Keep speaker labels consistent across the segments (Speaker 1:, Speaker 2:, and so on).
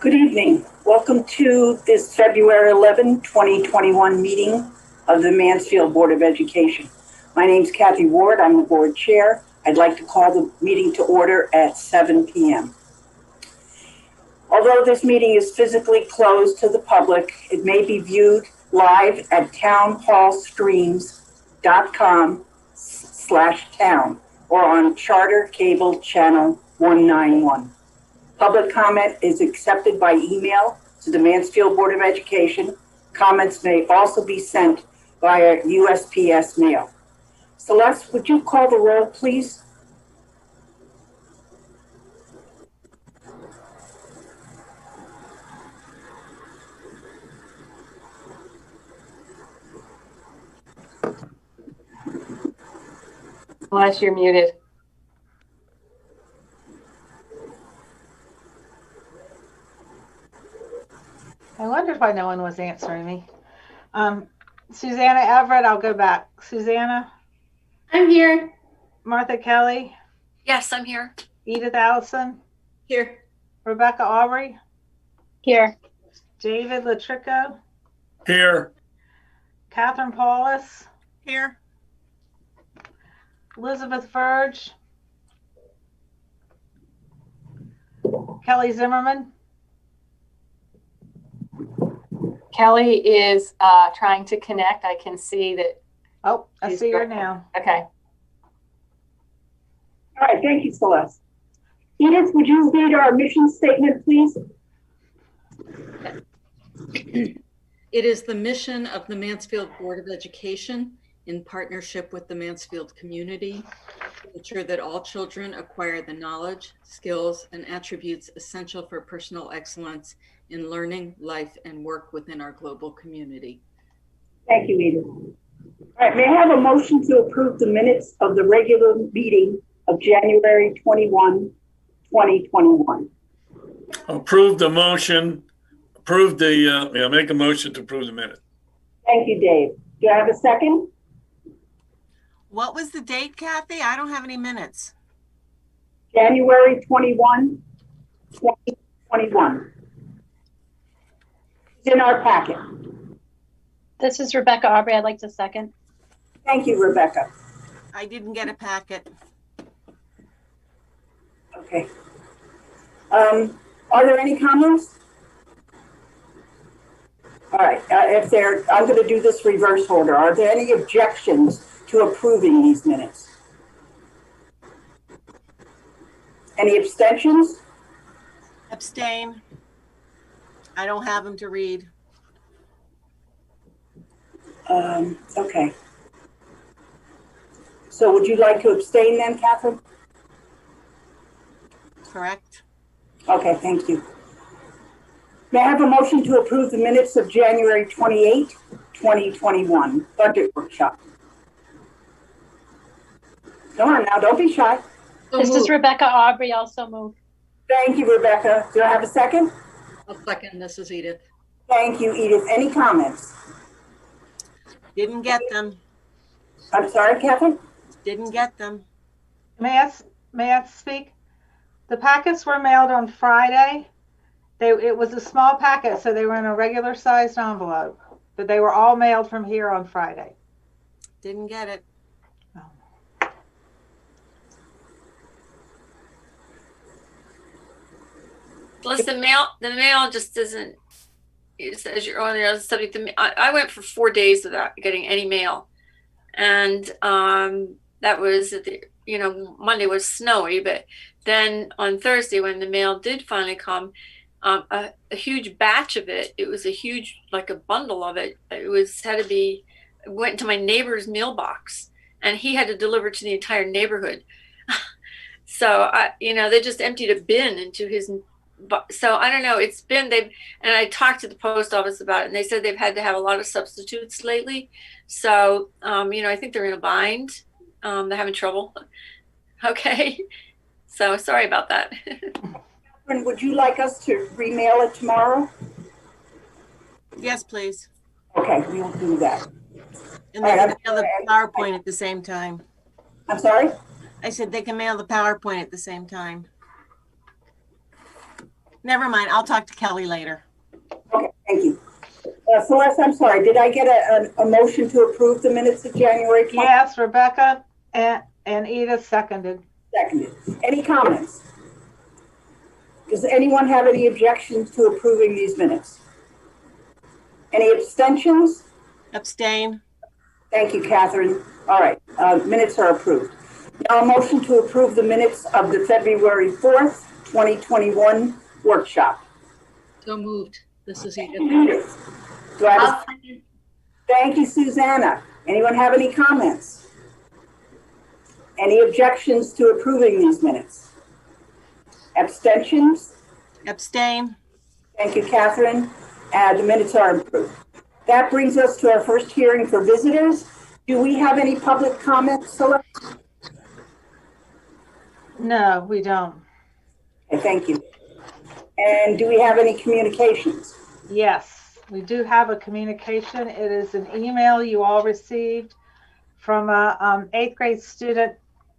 Speaker 1: Good evening. Welcome to this February 11, 2021 meeting of the Mansfield Board of Education. My name is Kathy Ward. I'm the board chair. I'd like to call the meeting to order at 7 p.m. Although this meeting is physically closed to the public, it may be viewed live at townhallstreams.com/town or on Charter Cable Channel 191. Public comment is accepted by email to the Mansfield Board of Education. Comments may also be sent via USPS mail. Celeste, would you call the roll, please?
Speaker 2: Celeste, you're muted.
Speaker 3: I wondered why no one was answering me. Susanna Everett, I'll go back. Susanna?
Speaker 4: I'm here.
Speaker 3: Martha Kelly?
Speaker 4: Yes, I'm here.
Speaker 3: Edith Allison?
Speaker 4: Here.
Speaker 3: Rebecca Aubrey?
Speaker 2: Here.
Speaker 3: David Latrico?
Speaker 5: Here.
Speaker 3: Catherine Paulus?
Speaker 4: Here.
Speaker 3: Elizabeth Verge? Kelly Zimmerman?
Speaker 2: Kelly is trying to connect. I can see that.
Speaker 3: Oh, I see her now.
Speaker 2: Okay.
Speaker 1: All right, thank you, Celeste. Edith, would you read our mission statement, please?
Speaker 6: It is the mission of the Mansfield Board of Education
Speaker 5: in partnership with the Mansfield community to ensure that all children acquire the knowledge, skills, and attributes essential for personal excellence in learning, life, and work within our global community.
Speaker 1: Thank you, Edith. All right, may I have a motion to approve the minutes of the regular meeting of January 21, 2021?
Speaker 6: Approve the motion, make a motion to approve the minute.
Speaker 1: Thank you, Dave. Do I have a second?
Speaker 7: What was the date, Kathy? I don't have any minutes.
Speaker 1: January 21, 2021. It's in our packet.
Speaker 8: This is Rebecca Aubrey. I'd like to second.
Speaker 1: Thank you, Rebecca.
Speaker 7: I didn't get a packet.
Speaker 1: Okay. Are there any comments? All right, I'm going to do this reverse order. Are there any objections to approving these minutes? Any abstentions?
Speaker 7: Abstain. I don't have them to read.
Speaker 1: Okay. So would you like to abstain then, Catherine?
Speaker 7: Correct.
Speaker 1: Okay, thank you. May I have a motion to approve the minutes of January 28, 2021, budget workshop? Come on now, don't be shy.
Speaker 8: This is Rebecca Aubrey. Also move.
Speaker 1: Thank you, Rebecca. Do I have a second?
Speaker 5: I'll second. This is Edith.
Speaker 1: Thank you, Edith. Any comments?
Speaker 7: Didn't get them.
Speaker 1: I'm sorry, Catherine?
Speaker 7: Didn't get them.
Speaker 3: May I speak? The packets were mailed on Friday. It was a small packet, so they were in a regular sized envelope, but they were all mailed from here on Friday.
Speaker 7: Didn't get it.
Speaker 4: Plus the mail just isn't, as you're on the other subject, I went for 4 days without getting any mail. And that was, Monday was snowy, but then on Thursday when the mail did finally come, a huge batch of it, it was a huge, like a bundle of it. It went to my neighbor's mailbox and he had to deliver to the entire neighborhood. So, they just emptied a bin into his. So I don't know, and I talked to the post office about it and they said they've had to have a lot of substitutes lately. So, I think they're in a bind. They're having trouble. Okay. So sorry about that.
Speaker 1: And would you like us to remail it tomorrow?
Speaker 7: Yes, please.
Speaker 1: Okay, we'll do that.
Speaker 7: And they can mail the PowerPoint at the same time.
Speaker 1: I'm sorry?
Speaker 7: I said they can mail the PowerPoint at the same time. Never mind. I'll talk to Kelly later.
Speaker 1: Okay, thank you. Celeste, I'm sorry. Did I get a motion to approve the minutes of January 20th?
Speaker 3: Yes, Rebecca and Edith seconded.
Speaker 1: Seconded. Any comments? Does anyone have any objections to approving these minutes? Any abstentions?
Speaker 7: Abstain.
Speaker 1: Thank you, Catherine. All right, minutes are approved. Now a motion to approve the minutes of the February 4th, 2021 workshop.
Speaker 5: So moved. This is Edith.
Speaker 1: Edith. Do I have a... Thank you, Susanna. Anyone have any comments? Any objections to approving these minutes? Abstentions?
Speaker 7: Abstain.
Speaker 1: Thank you, Catherine. The minutes are approved. That brings us to our first hearing for visitors. Do we have any public comments, Celeste?
Speaker 3: No, we don't.
Speaker 1: Okay, thank you. And do we have any communications?
Speaker 3: Yes, we do have a communication. It is an email you all received from a 8th grade student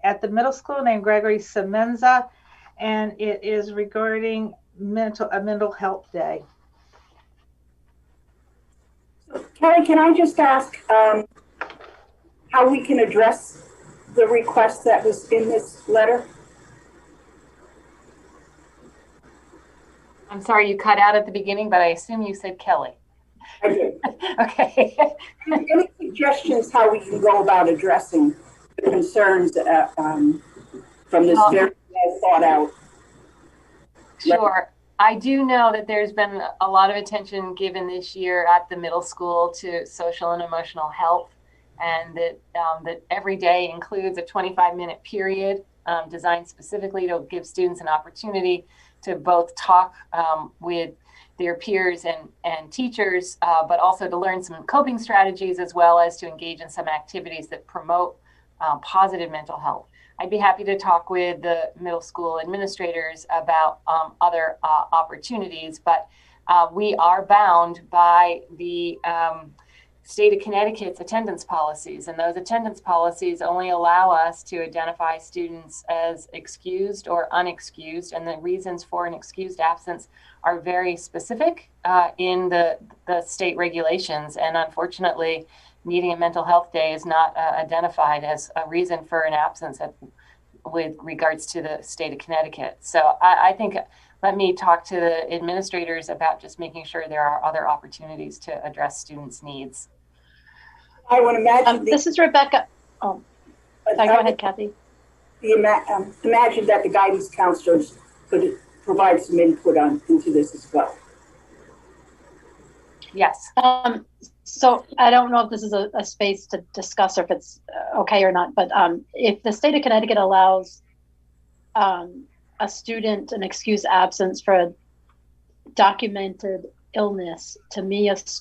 Speaker 3: at the middle school named Gregory Semenza, and it is regarding a mental health day.
Speaker 1: Kelly, can I just ask how we can address the request that was in this letter?
Speaker 2: I'm sorry you cut out at the beginning, but I assume you said Kelly.
Speaker 1: I did.
Speaker 2: Okay.
Speaker 1: Any suggestions how we can go about addressing the concerns from this very well thought out?
Speaker 2: Sure. I do know that there's been a lot of attention given this year at the middle school to social and emotional health and that every day includes a 25-minute period designed specifically to give students an opportunity to both talk with their peers and teachers, but also to learn some coping strategies, as well as to engage in some activities that promote positive mental health. I'd be happy to talk with the middle school administrators about other opportunities, but we are bound by the state of Connecticut's attendance policies, and those attendance policies only allow us to identify students as excused or unexcused, and the reasons for an excused absence are very specific in the state regulations, and unfortunately, needing a mental health day is not identified as a reason for an absence with regards to the state of Connecticut. So I think let me talk to the administrators about just making sure there are other opportunities to address students' needs.
Speaker 1: I would imagine.
Speaker 8: This is Rebecca. Oh, sorry, go ahead, Kathy.
Speaker 1: Imagine that the guidance counselors could provide some input into this as well.
Speaker 2: Yes.
Speaker 8: So I don't know if this is a space to discuss or if it's okay or not, but if the state of Connecticut allows a student an excused absence for a documented illness, to me, this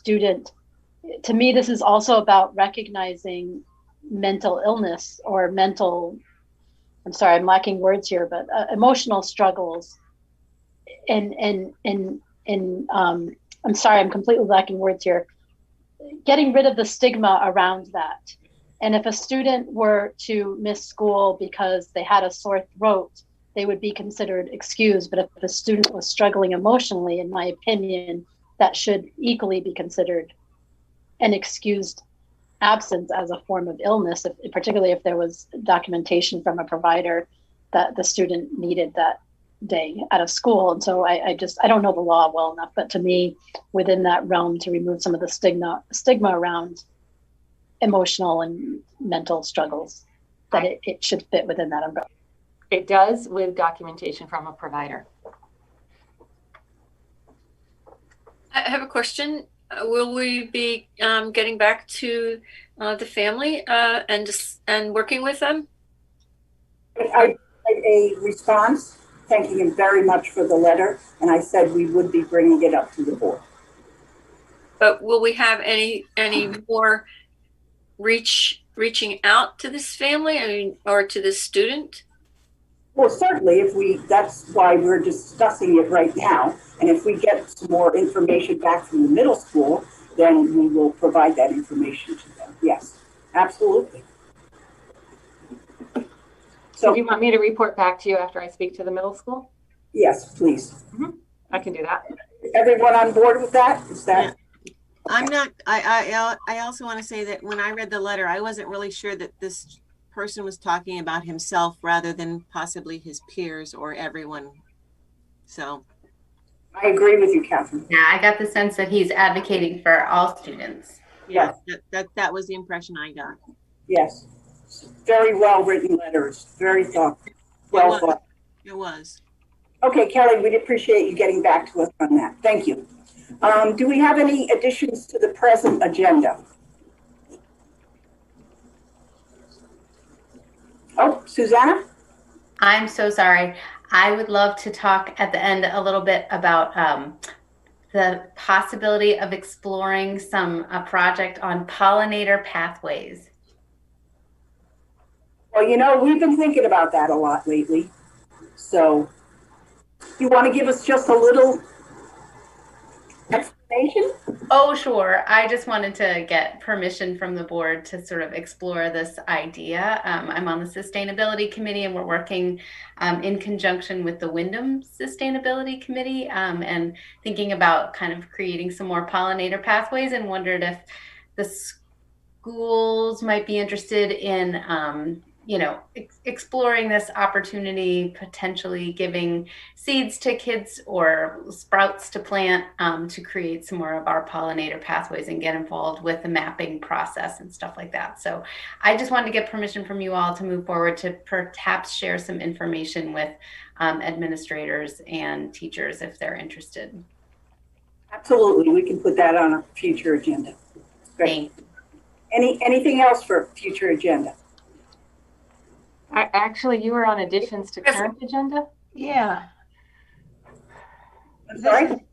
Speaker 8: is also about recognizing mental illness or I'm sorry, I'm lacking words here, but emotional struggles. And I'm sorry, I'm completely lacking words here. Getting rid of the stigma around that. And if a student were to miss school because they had a sore throat, they would be considered excused. But if a student was struggling emotionally, in my opinion, that should equally be considered an excused absence as a form of illness, particularly if there was documentation from a provider that the student needed that day out of school. And so I don't know the law well enough, but to me, within that realm, to remove some of the stigma around emotional and mental struggles, that it should fit within that umbrella.
Speaker 2: It does, with documentation from a provider.
Speaker 4: I have a question. Will we be getting back to the family and working with them?
Speaker 1: I had a response thanking him very much for the letter, and I said we would be bringing it up to the board.
Speaker 4: But will we have any more reaching out to this family, or to this student?
Speaker 1: Well, certainly, that's why we're discussing it right now. And if we get some more information back from the middle school, then we will provide that information to them. Yes, absolutely.
Speaker 2: So do you want me to report back to you after I speak to the middle school?
Speaker 1: Yes, please.
Speaker 2: Mm-hmm. I can do that.
Speaker 1: Everyone on board with that? Is that?
Speaker 7: Yeah. I'm not, I also want to say that when I read the letter, I wasn't really sure that this person was talking about himself rather than possibly his peers or everyone. So.
Speaker 1: I agree with you, Catherine.
Speaker 9: Yeah, I got the sense that he's advocating for all students.
Speaker 7: Yeah, that was the impression I got.
Speaker 1: Yes. Very well written letters. Very thoughtful. Well thought.
Speaker 7: It was.
Speaker 1: Okay, Kelly, we'd appreciate you getting back to us on that. Thank you. Do we have any additions to the present agenda? Oh, Susanna?
Speaker 9: I'm so sorry. I would love to talk at the end a little bit about the possibility of exploring a project on pollinator pathways.
Speaker 1: Well, we've been thinking about that a lot lately. So, you want to give us just a little explanation?
Speaker 9: Oh, sure. I just wanted to get permission from the board to sort of explore this idea. I'm on the Sustainability Committee, and we're working in conjunction with the Wyndham Sustainability Committee and thinking about kind of creating some more pollinator pathways, and wondered if the schools might be interested in exploring this opportunity, potentially giving seeds to kids or sprouts to plant to create some more of our pollinator pathways and get involved with the mapping process and stuff like that. So I just wanted to get permission from you all to move forward to perhaps share some information with administrators and teachers if they're interested.
Speaker 1: Absolutely. We can put that on a future agenda. Great.
Speaker 9: Thanks.
Speaker 1: Anything else for future agenda?
Speaker 2: Actually, you were on additions to current agenda?
Speaker 3: Yeah.
Speaker 1: I'm sorry?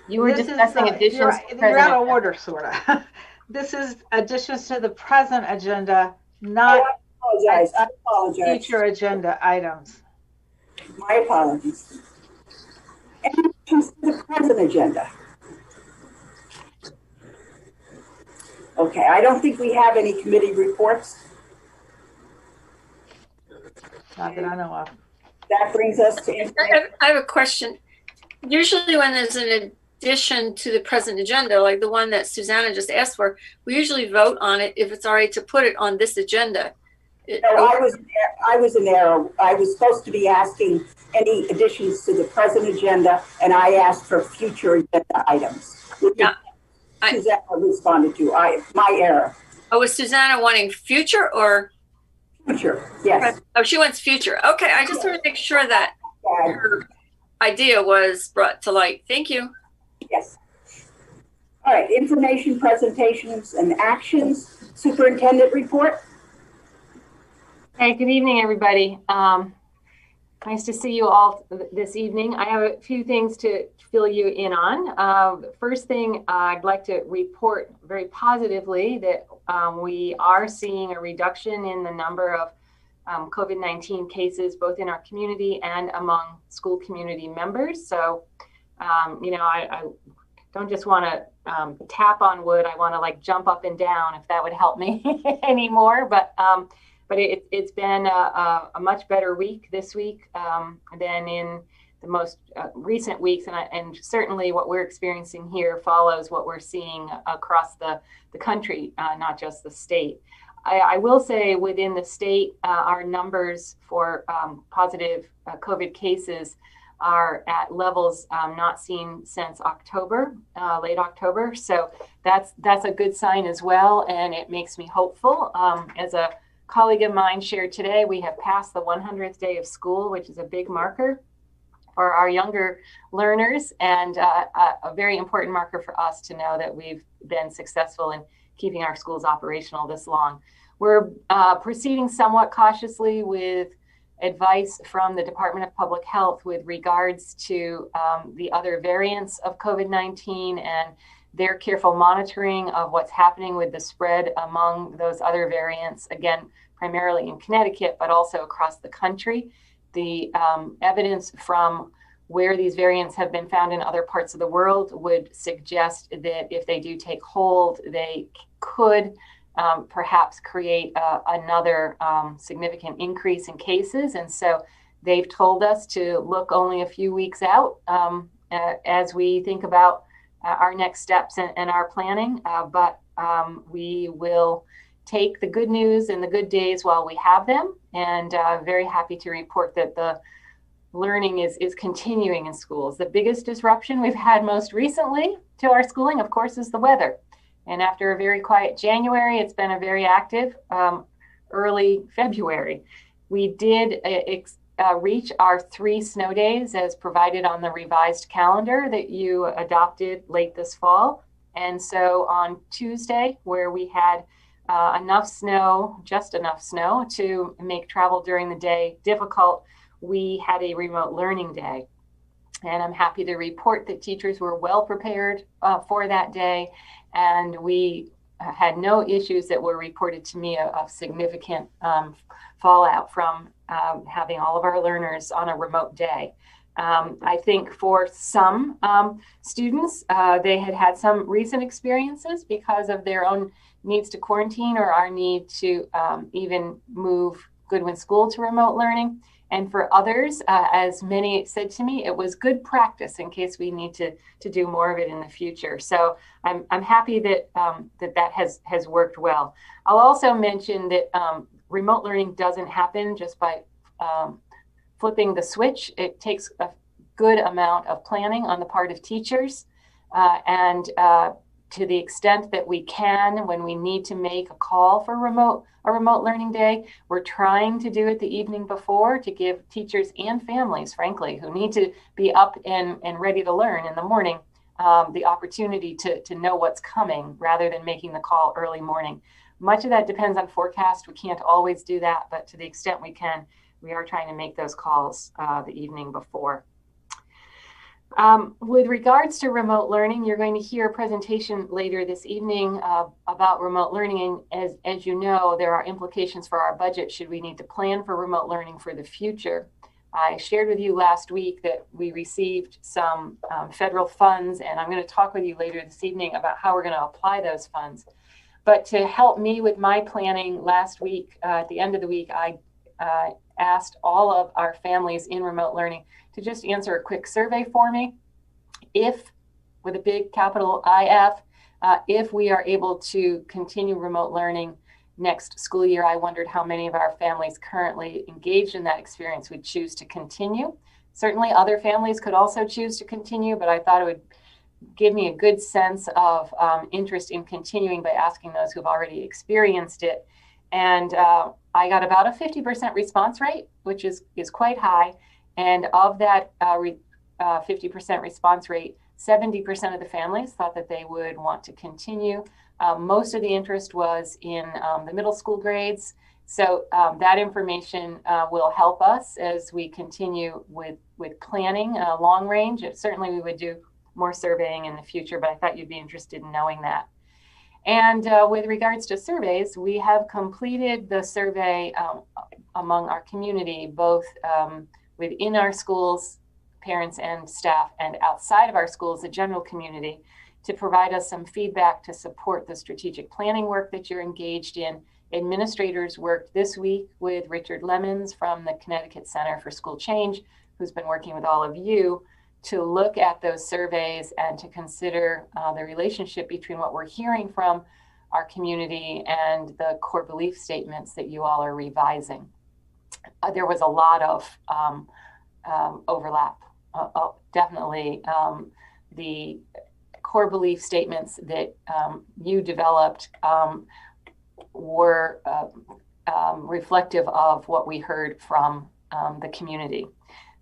Speaker 2: You were discussing additions to
Speaker 3: You're
Speaker 2: present
Speaker 3: out of
Speaker 2: agenda.
Speaker 3: order, sort of. This is additions to the present agenda,
Speaker 1: Oh,
Speaker 3: not
Speaker 1: I apologize.
Speaker 3: future agenda items.
Speaker 1: My apologies. Any additions to the present agenda? Okay, I don't think we have any committee reports.
Speaker 3: Not that I know of.
Speaker 1: That brings us to information.
Speaker 4: I have a question. Usually when there's an addition to the present agenda, like the one that Susanna just asked for, we usually vote on it if it's all right to put it on this agenda.
Speaker 1: No, I was in error. I was supposed to be asking any additions to the present agenda, and I asked for future agenda items.
Speaker 4: Yeah,
Speaker 1: Susanna responded to. My error.
Speaker 4: Oh, was Susanna wanting future or?
Speaker 1: Future, yes.
Speaker 4: Oh, she wants future. Okay, I just want to make sure that her idea was brought to light. Thank you.
Speaker 1: Yes. All right, information, presentations, and actions. Superintendent report.
Speaker 2: Hey, good evening, everybody. Nice to see you all this evening. I have a few things to fill you in on. The first thing I'd like to report very positively that we are seeing a reduction in the number of COVID-19 cases, both in our community and among school community members. So, I don't just want to tap on wood. I want to like jump up and down if that would help me anymore. But it's been a much better week this week than in the most recent weeks, and certainly what we're experiencing here follows what we're seeing across the country, not just the state. I will say within the state, our numbers for positive COVID cases are at levels not seen since October, late October. So that's a good sign as well, and it makes me hopeful. As a colleague of mine shared today, we have passed the 100th day of school, which is a big marker for our younger learners and a very important marker for us to know that we've been successful in keeping our schools operational this long. We're proceeding somewhat cautiously with advice from the Department of Public Health with regards to the other variants of COVID-19 and their careful monitoring of what's happening with the spread among those other variants, again, primarily in Connecticut, but also across the country. The evidence from where these variants have been found in other parts of the world would suggest that if they do take hold, they could perhaps create another significant increase in cases. And so they've told us to look only a few weeks out as we think about our next steps and our planning, but we will take the good news and the good days while we have them, and very happy to report that the learning is continuing in schools. The biggest disruption we've had most recently to our schooling, of course, is the weather. And after a very quiet January, it's been a very active early February. We did reach our 3 snow days as provided on the revised calendar that you adopted late this fall. And so on Tuesday, where we had enough snow, just enough snow to make travel during the day difficult, we had a remote learning day. And I'm happy to report that teachers were well prepared for that day. And we had no issues that were reported to me of significant fallout from having all of our learners on a remote day. I think for some students, they had some recent experiences because of their own needs to quarantine or our need to even move Goodwin School to remote learning. And for others, as many said to me, it was good practice in case we need to do more of it in the future. So I'm happy that that has worked well. I'll also mention that remote learning doesn't happen just by flipping the switch. It takes a good amount of planning on the part of teachers, and to the extent that we can, when we need to make a call for a remote learning day, we're trying to do it the evening before to give teachers and families, frankly, who need to be up and ready to learn in the morning, the opportunity to know what's coming rather than making the call early morning. Much of that depends on forecast. We can't always do that, but to the extent we can, we are trying to make those calls the evening before. With regards to remote learning, you're going to hear a presentation later this evening about remote learning. And as you know, there are implications for our budget should we need to plan for remote learning for the future. I shared with you last week that we received some federal funds, and I'm going to talk with you later this evening about how we're going to apply those funds. But to help me with my planning last week, at the end of the week, I asked all of our families in remote learning to just answer a quick survey for me. If, with a big capital IF, if we are able to continue remote learning next school year, I wondered how many of our families currently engaged in that experience would choose to continue. Certainly other families could also choose to continue, but I thought it would give me a good sense of interest in continuing by asking those who've already experienced it. And I got about a 50% response rate, which is quite high. And of that 50% response rate, 70% of the families thought that they would want to continue. Most of the interest was in the middle school grades. So that information will help us as we continue with planning long range. Certainly we would do more surveying in the future, but I thought you'd be interested in knowing that. And with regards to surveys, we have completed the survey among our community, both within our schools, parents and staff, and outside of our schools, the general community, to provide us some feedback to support the strategic planning work that you're engaged in. Administrators worked this week with Richard Lemons from the Connecticut Center for School Change, who's been working with all of you to look at those surveys and to consider the relationship between what we're hearing from our community and the core belief statements that you all are revising. There was a lot of overlap. Definitely the core belief statements that you developed were reflective of what we heard from the community.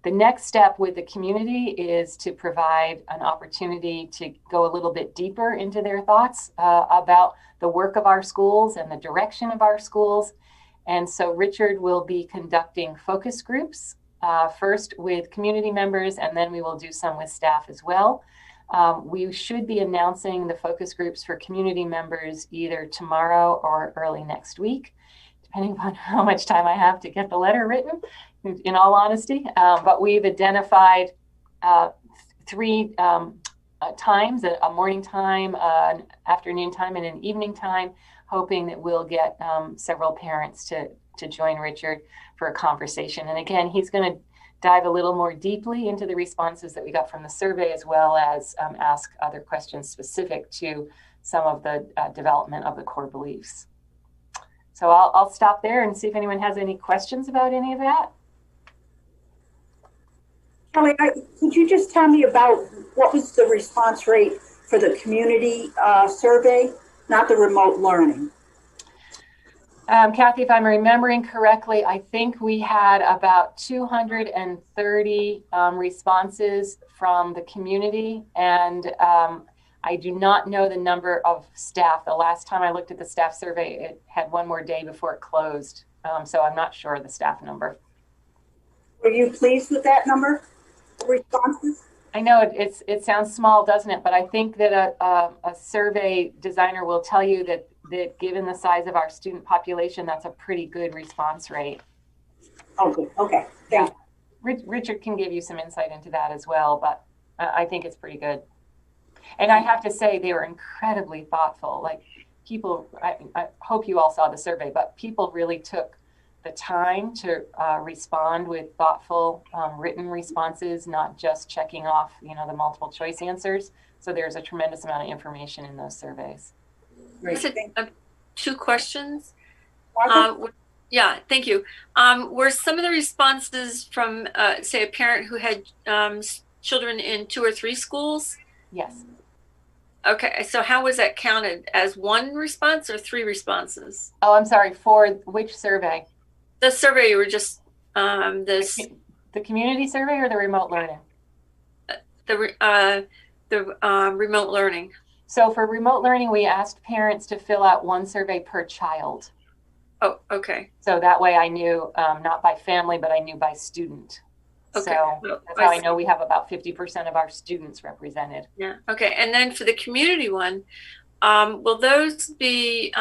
Speaker 2: The next step with the community is to provide an opportunity to go a little bit deeper into their thoughts about the work of our schools and the direction of our schools. And so Richard will be conducting focus groups, first with community members, and then we will do some with staff as well. We should be announcing the focus groups for community members either tomorrow or early next week, depending upon how much time I have to get the letter written, in all honesty. But we've identified 3 times, a morning time, an afternoon time, and an evening time, hoping that we'll get several parents to join Richard for a conversation. And again, he's going to dive a little more deeply into the responses that we got from the survey, as well as ask other questions specific to some of the development of the core beliefs. So I'll stop there and see if anyone has any questions about any of that.
Speaker 1: Kelly, could you just tell me about what was the response rate for the community survey, not the remote learning?
Speaker 2: Kathy, if I'm remembering correctly, I think we had about 230 responses from the community, and I do not know the number of staff. The last time I looked at the staff survey, it had one more day before it closed, so I'm not sure of the staff number.
Speaker 1: Were you pleased with that number of responses?
Speaker 2: I know it sounds small, doesn't it? But I think that a survey designer will tell you that given the size of our student population, that's a pretty good response rate.
Speaker 1: Oh, good. Okay. Thank you.
Speaker 2: Richard can give you some insight into that as well, but I think it's pretty good. And I have to say, they were incredibly thoughtful. Like people, I hope you all saw the survey, but people really took the time to respond with thoughtful written responses, not just checking off, the multiple choice answers. So there's a tremendous amount of information in those surveys.
Speaker 1: Great.
Speaker 4: 2 questions.
Speaker 1: Martha?
Speaker 4: Yeah, thank you. Were some of the responses from, say, a parent who had children in 2 or 3 schools?
Speaker 2: Yes.
Speaker 4: Okay, so how was that counted? As 1 response or 3 responses?
Speaker 2: Oh, I'm sorry. For which survey?
Speaker 4: The survey you were just the
Speaker 2: community survey or the remote learning?
Speaker 4: the remote learning?
Speaker 2: So for remote learning, we asked parents to fill out one survey per child.
Speaker 4: Oh, okay.
Speaker 2: So that way I knew, not by family, but I knew by student.
Speaker 4: Okay.
Speaker 2: So
Speaker 4: Well,
Speaker 2: that's how I know we have about 50% of our students represented.
Speaker 4: Yeah. Okay. And then for the community one, will those be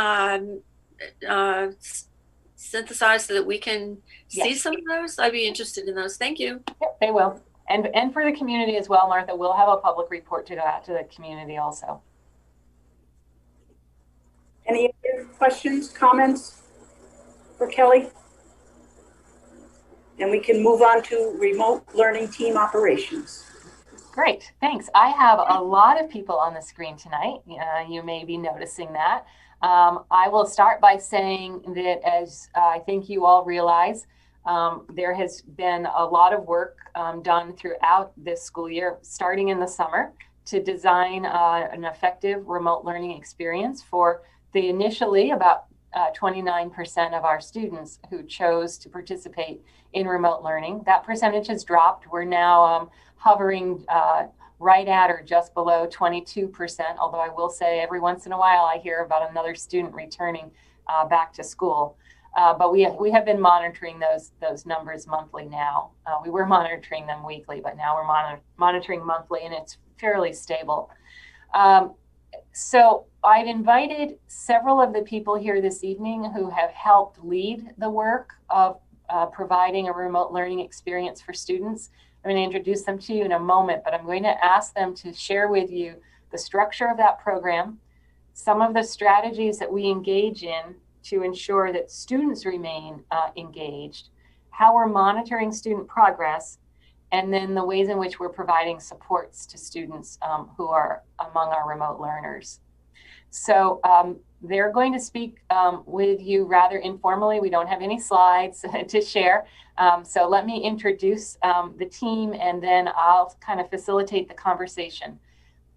Speaker 4: synthesized so that we can see
Speaker 2: Yes.
Speaker 4: some of those? I'd be interested in those. Thank you.
Speaker 2: Yep, they will. And for the community as well, Martha, we'll have a public report to go out to the community also.
Speaker 1: Any other questions, comments for Kelly? And we can move on to remote learning team operations.
Speaker 2: Great, thanks. I have a lot of people on the screen tonight. You may be noticing that. I will start by saying that, as I think you all realize, there has been a lot of work done throughout this school year, starting in the summer, to design an effective remote learning experience for the initially about 29% of our students who chose to participate in remote learning. That percentage has dropped. We're now hovering right at or just below 22%, although I will say every once in a while I hear about another student returning back to school. But we have been monitoring those numbers monthly now. We were monitoring them weekly, but now we're monitoring monthly, and it's fairly stable. So I've invited several of the people here this evening who have helped lead the work of providing a remote learning experience for students. I'm going to introduce them to you in a moment, but I'm going to ask them to share with you the structure of that program, some of the strategies that we engage in to ensure that students remain engaged, how we're monitoring student progress, and then the ways in which we're providing supports to students who are among our remote learners. So they're going to speak with you rather informally. We don't have any slides to share. So let me introduce the team, and then I'll kind of facilitate the conversation.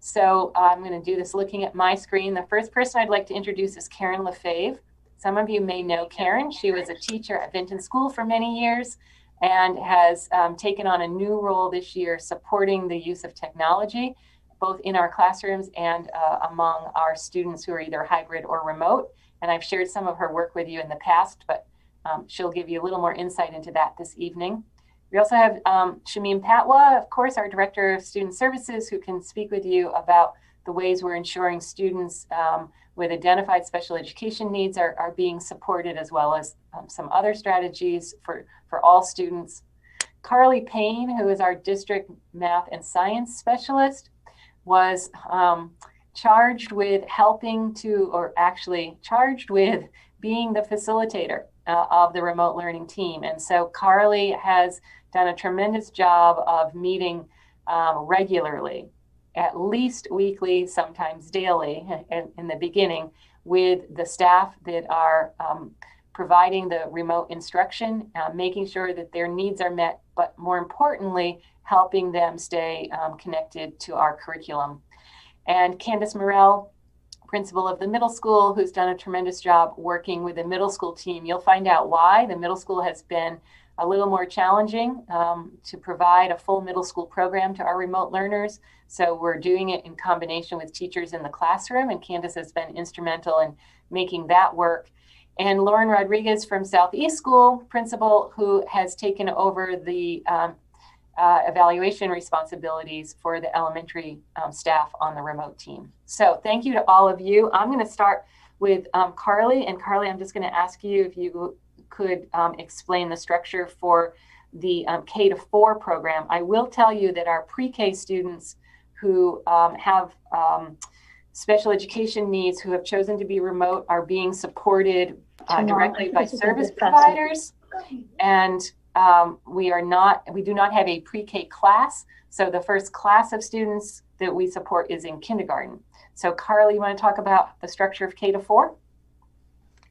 Speaker 2: So I'm going to do this looking at my screen. The first person I'd like to introduce is Karen Lafave. Some of you may know Karen. She was a teacher at Vinton School for many years and has taken on a new role this year supporting the use of technology, both in our classrooms and among our students who are either hybrid or remote. And I've shared some of her work with you in the past, but she'll give you a little more insight into that this evening. We also have Shamim Patwa, of course, our Director of Student Services, who can speak with you about the ways we're ensuring students with identified special education needs are being supported, as well as some other strategies for all students. Carly Payne, who is our District Math and Science Specialist, was charged with being the facilitator of the remote learning team. And so Carly has done a tremendous job of meeting regularly, at least weekly, sometimes daily in the beginning, with the staff that are providing the remote instruction, making sure that their needs are met, but more importantly, helping them stay connected to our curriculum. And Candace Morell, principal of the middle school, who's done a tremendous job working with the middle school team. You'll find out why. The middle school has been a little more challenging to provide a full middle school program to our remote learners. So we're doing it in combination with teachers in the classroom, and Candace has been instrumental in making that work. And Lauren Rodriguez from Southeast School, principal, who has taken over the evaluation responsibilities for the elementary staff on the remote team. So thank you to all of you. I'm going to start with Carly. And Carly, I'm just going to ask you if you could explain the structure for the K-4 program. I will tell you that our pre-K students who have special education needs, who have chosen to be remote, are being supported directly by service providers. And we do not have a pre-K class. So the first class of students that we support is in kindergarten. So Carly, you want to talk about the structure of K-4?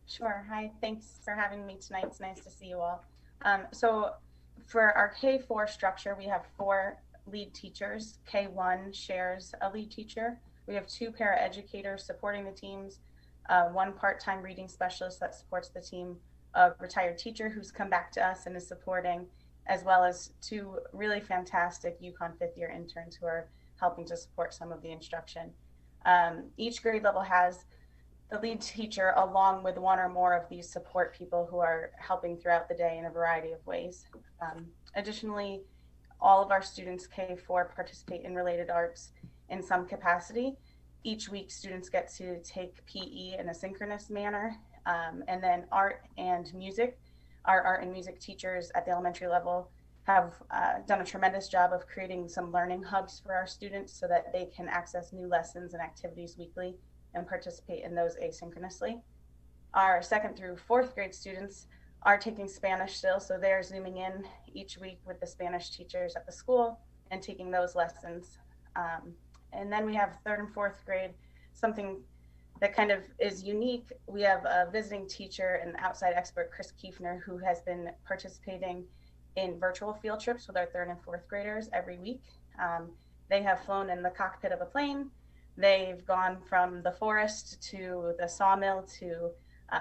Speaker 10: Sure. Hi, thanks for having me tonight. It's nice to see you all. So for our K-4 structure, we have 4 lead teachers. K-1 shares a lead teacher. We have 2 paraeducators supporting the teams, 1 part-time reading specialist that supports the team, a retired teacher who's come back to us and is supporting, as well as 2 really fantastic UConn 5th year interns who are helping to support some of the instruction. Each grade level has the lead teacher along with one or more of these support people who are helping throughout the day in a variety of ways. Additionally, all of our students K4 participate in related arts in some capacity. Each week, students get to take PE in a synchronous manner. And then art and music. Our art and music teachers at the elementary level have done a tremendous job of creating some learning hubs for our students so that they can access new lessons and activities weekly and participate in those asynchronously. Our 2nd through 4th grade students are taking Spanish still, so they're zooming in each week with the Spanish teachers at the school and taking those lessons. And then we have 3rd and 4th grade, something that kind of is unique. We have a visiting teacher and outside expert, Chris Kiefner, who has been participating in virtual field trips with our 3rd and 4th graders every week. They have flown in the cockpit of a plane. They've gone from the forest to the sawmill to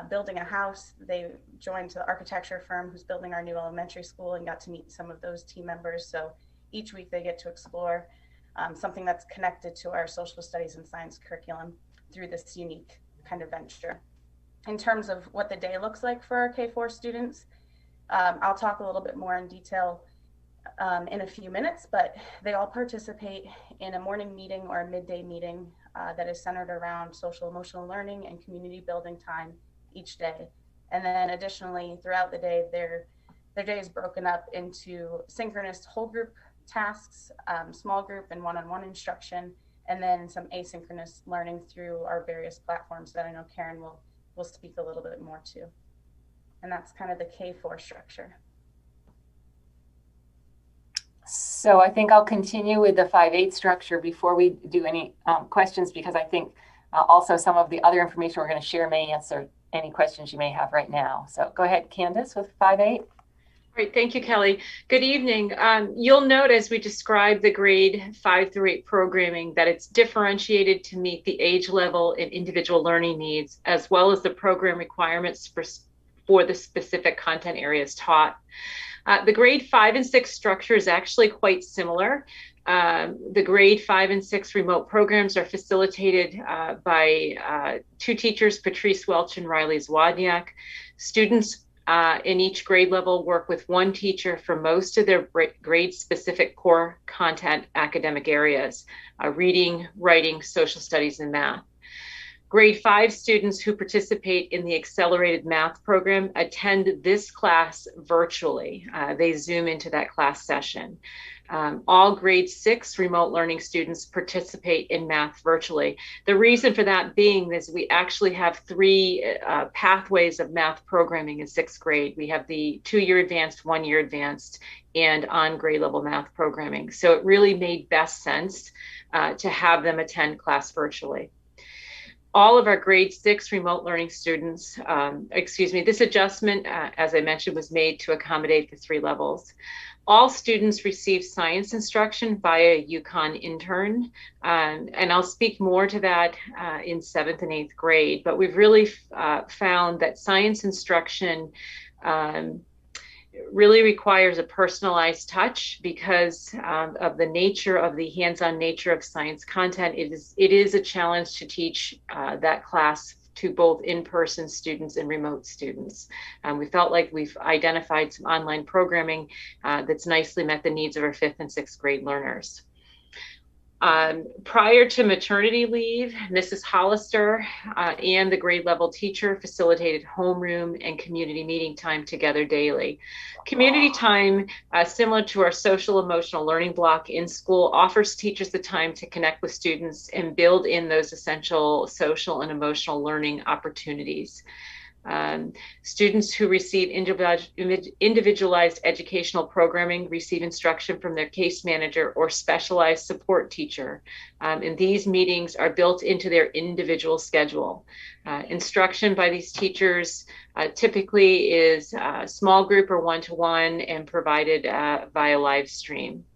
Speaker 10: building a house. They joined the architecture firm who's building our new elementary school and got to meet some of those team members. So each week they get to explore something that's connected to our social studies and science curriculum through this unique kind of venture. In terms of what the day looks like for our K4 students, I'll talk a little bit more in detail in a few minutes, but they all participate in a morning meeting or a midday meeting that is centered around social emotional learning and community building time each day. And then additionally, throughout the day, their day is broken up into synchronous whole group tasks, small group and one-on-one instruction, and then some asynchronous learning through our various platforms that I know Karen will speak a little bit more to. And that's kind of the K4 structure.
Speaker 2: So I think I'll continue with the 5/8 structure before we do any questions, because I think also some of the other information we're going to share may answer any questions you may have right now. So go ahead, Candace, with 5/8.
Speaker 11: Great, thank you, Kelly. Good evening. You'll note as we describe the grade 5 through 8 programming that it's differentiated to meet the age level and individual learning needs, as well as the program requirements for the specific content areas taught. The grade 5 and 6 structure is actually quite similar. The grade 5 and 6 remote programs are facilitated by 2 teachers, Patrice Welch and Riley Zwodniak. Students in each grade level work with 1 teacher for most of their grade-specific core content academic areas, reading, writing, social studies, and math. Grade 5 students who participate in the accelerated math program attend this class virtually. They Zoom into that class session. All grade 6 remote learning students participate in math virtually. The reason for that being is we actually have 3 pathways of math programming in 6th grade. We have the 2-year advanced, 1-year advanced, and on grade level math programming. So it really made best sense to have them attend class virtually. All of our grade 6 remote learning students, this adjustment, as I mentioned, was made to accommodate the 3 levels. All students receive science instruction via UConn intern, and I'll speak more to that in 7th and 8th grade, but we've really found that science instruction really requires a personalized touch because of the nature of the hands-on nature of science content. It is a challenge to teach that class to both in-person students and remote students. We felt like we've identified some online programming that's nicely met the needs of our 5th and 6th grade learners. Prior to maternity leave, Mrs. Hollister and the grade level teacher facilitated homeroom and community meeting time together daily. Community time, similar to our social emotional learning block in school, offers teachers the time to connect with students and build in those essential social and emotional learning opportunities. Students who receive individualized educational programming receive instruction from their case manager or specialized support teacher. And these meetings are built into their individual schedule. Instruction by these teachers typically is a small group or one-to-one and provided via live stream.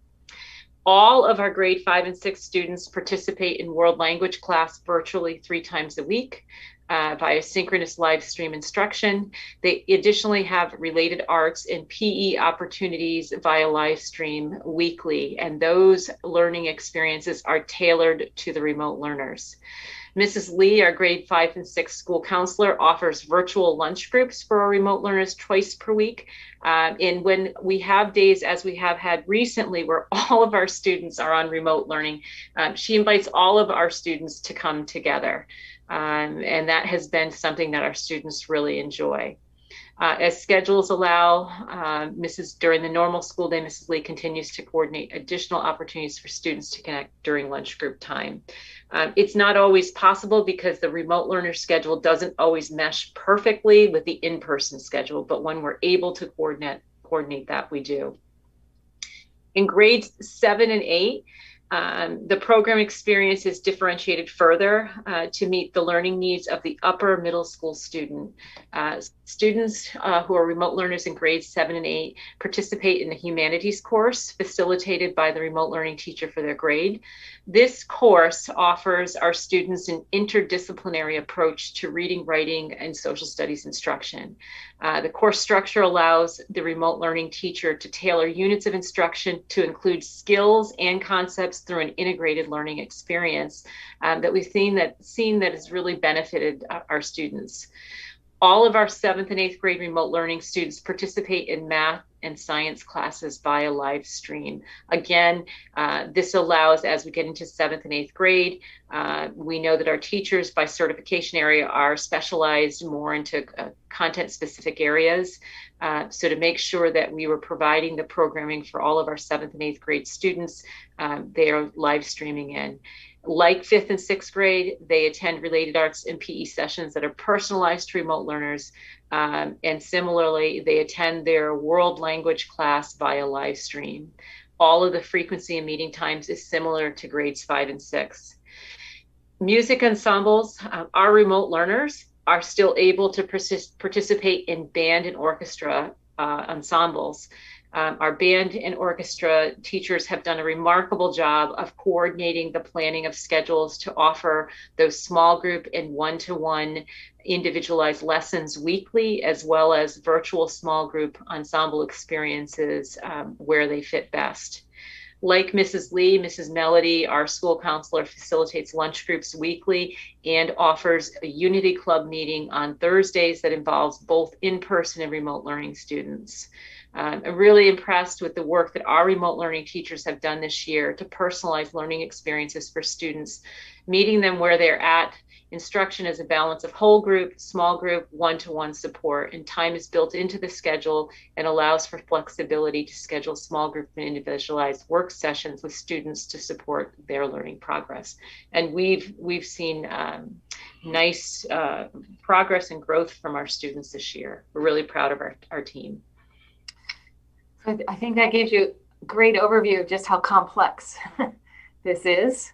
Speaker 11: All of our grade 5 and 6 students participate in world language class virtually 3 times a week. via synchronous live stream instruction. They additionally have related arts and PE opportunities via live stream weekly, and those learning experiences are tailored to the remote learners. Mrs. Lee, our grade 5 and 6 school counselor, offers virtual lunch groups for our remote learners twice per week. And when we have days, as we have had recently, where all of our students are on remote learning, she invites all of our students to come together. And that has been something that our students really enjoy. As schedules allow, during the normal school day, Mrs. Lee continues to coordinate additional opportunities for students to connect during lunch group time. It's not always possible because the remote learner schedule doesn't always mesh perfectly with the in-person schedule, but when we're able to coordinate that, we do. In grades 7 and 8, the program experience is differentiated further to meet the learning needs of the upper middle school student. Students who are remote learners in grades 7 and 8 participate in the humanities course facilitated by the remote learning teacher for their grade. This course offers our students an interdisciplinary approach to reading, writing, and social studies instruction. The course structure allows the remote learning teacher to tailor units of instruction to include skills and concepts through an integrated learning experience that we've seen that has really benefited our students. All of our 7th and 8th grade remote learning students participate in math and science classes via live stream. Again, this allows, as we get into 7th and 8th grade, we know that our teachers by certification area are specialized more into content-specific areas. So to make sure that we were providing the programming for all of our 7th and 8th grade students, they are live streaming in. Like 5th and 6th grade, they attend related arts and PE sessions that are personalized to remote learners. And similarly, they attend their world language class via live stream. All of the frequency and meeting times is similar to grades 5 and 6. Music ensembles, our remote learners are still able to participate in band and orchestra ensembles. Our band and orchestra teachers have done a remarkable job of coordinating the planning of schedules to offer those small group and one-to-one individualized lessons weekly, as well as virtual small group ensemble experiences where they fit best. Like Mrs. Lee, Mrs. Melody, our school counselor, facilitates lunch groups weekly and offers a Unity Club meeting on Thursdays that involves both in-person and remote learning students. I'm really impressed with the work that our remote learning teachers have done this year to personalize learning experiences for students, meeting them where they're at. Instruction is a balance of whole group, small group, one-to-one support, and time is built into the schedule and allows for flexibility to schedule small group and individualized work sessions with students to support their learning progress. And we've seen nice progress and growth from our students this year. We're really proud of our team.
Speaker 2: I think that gives you a great overview of just how complex this is.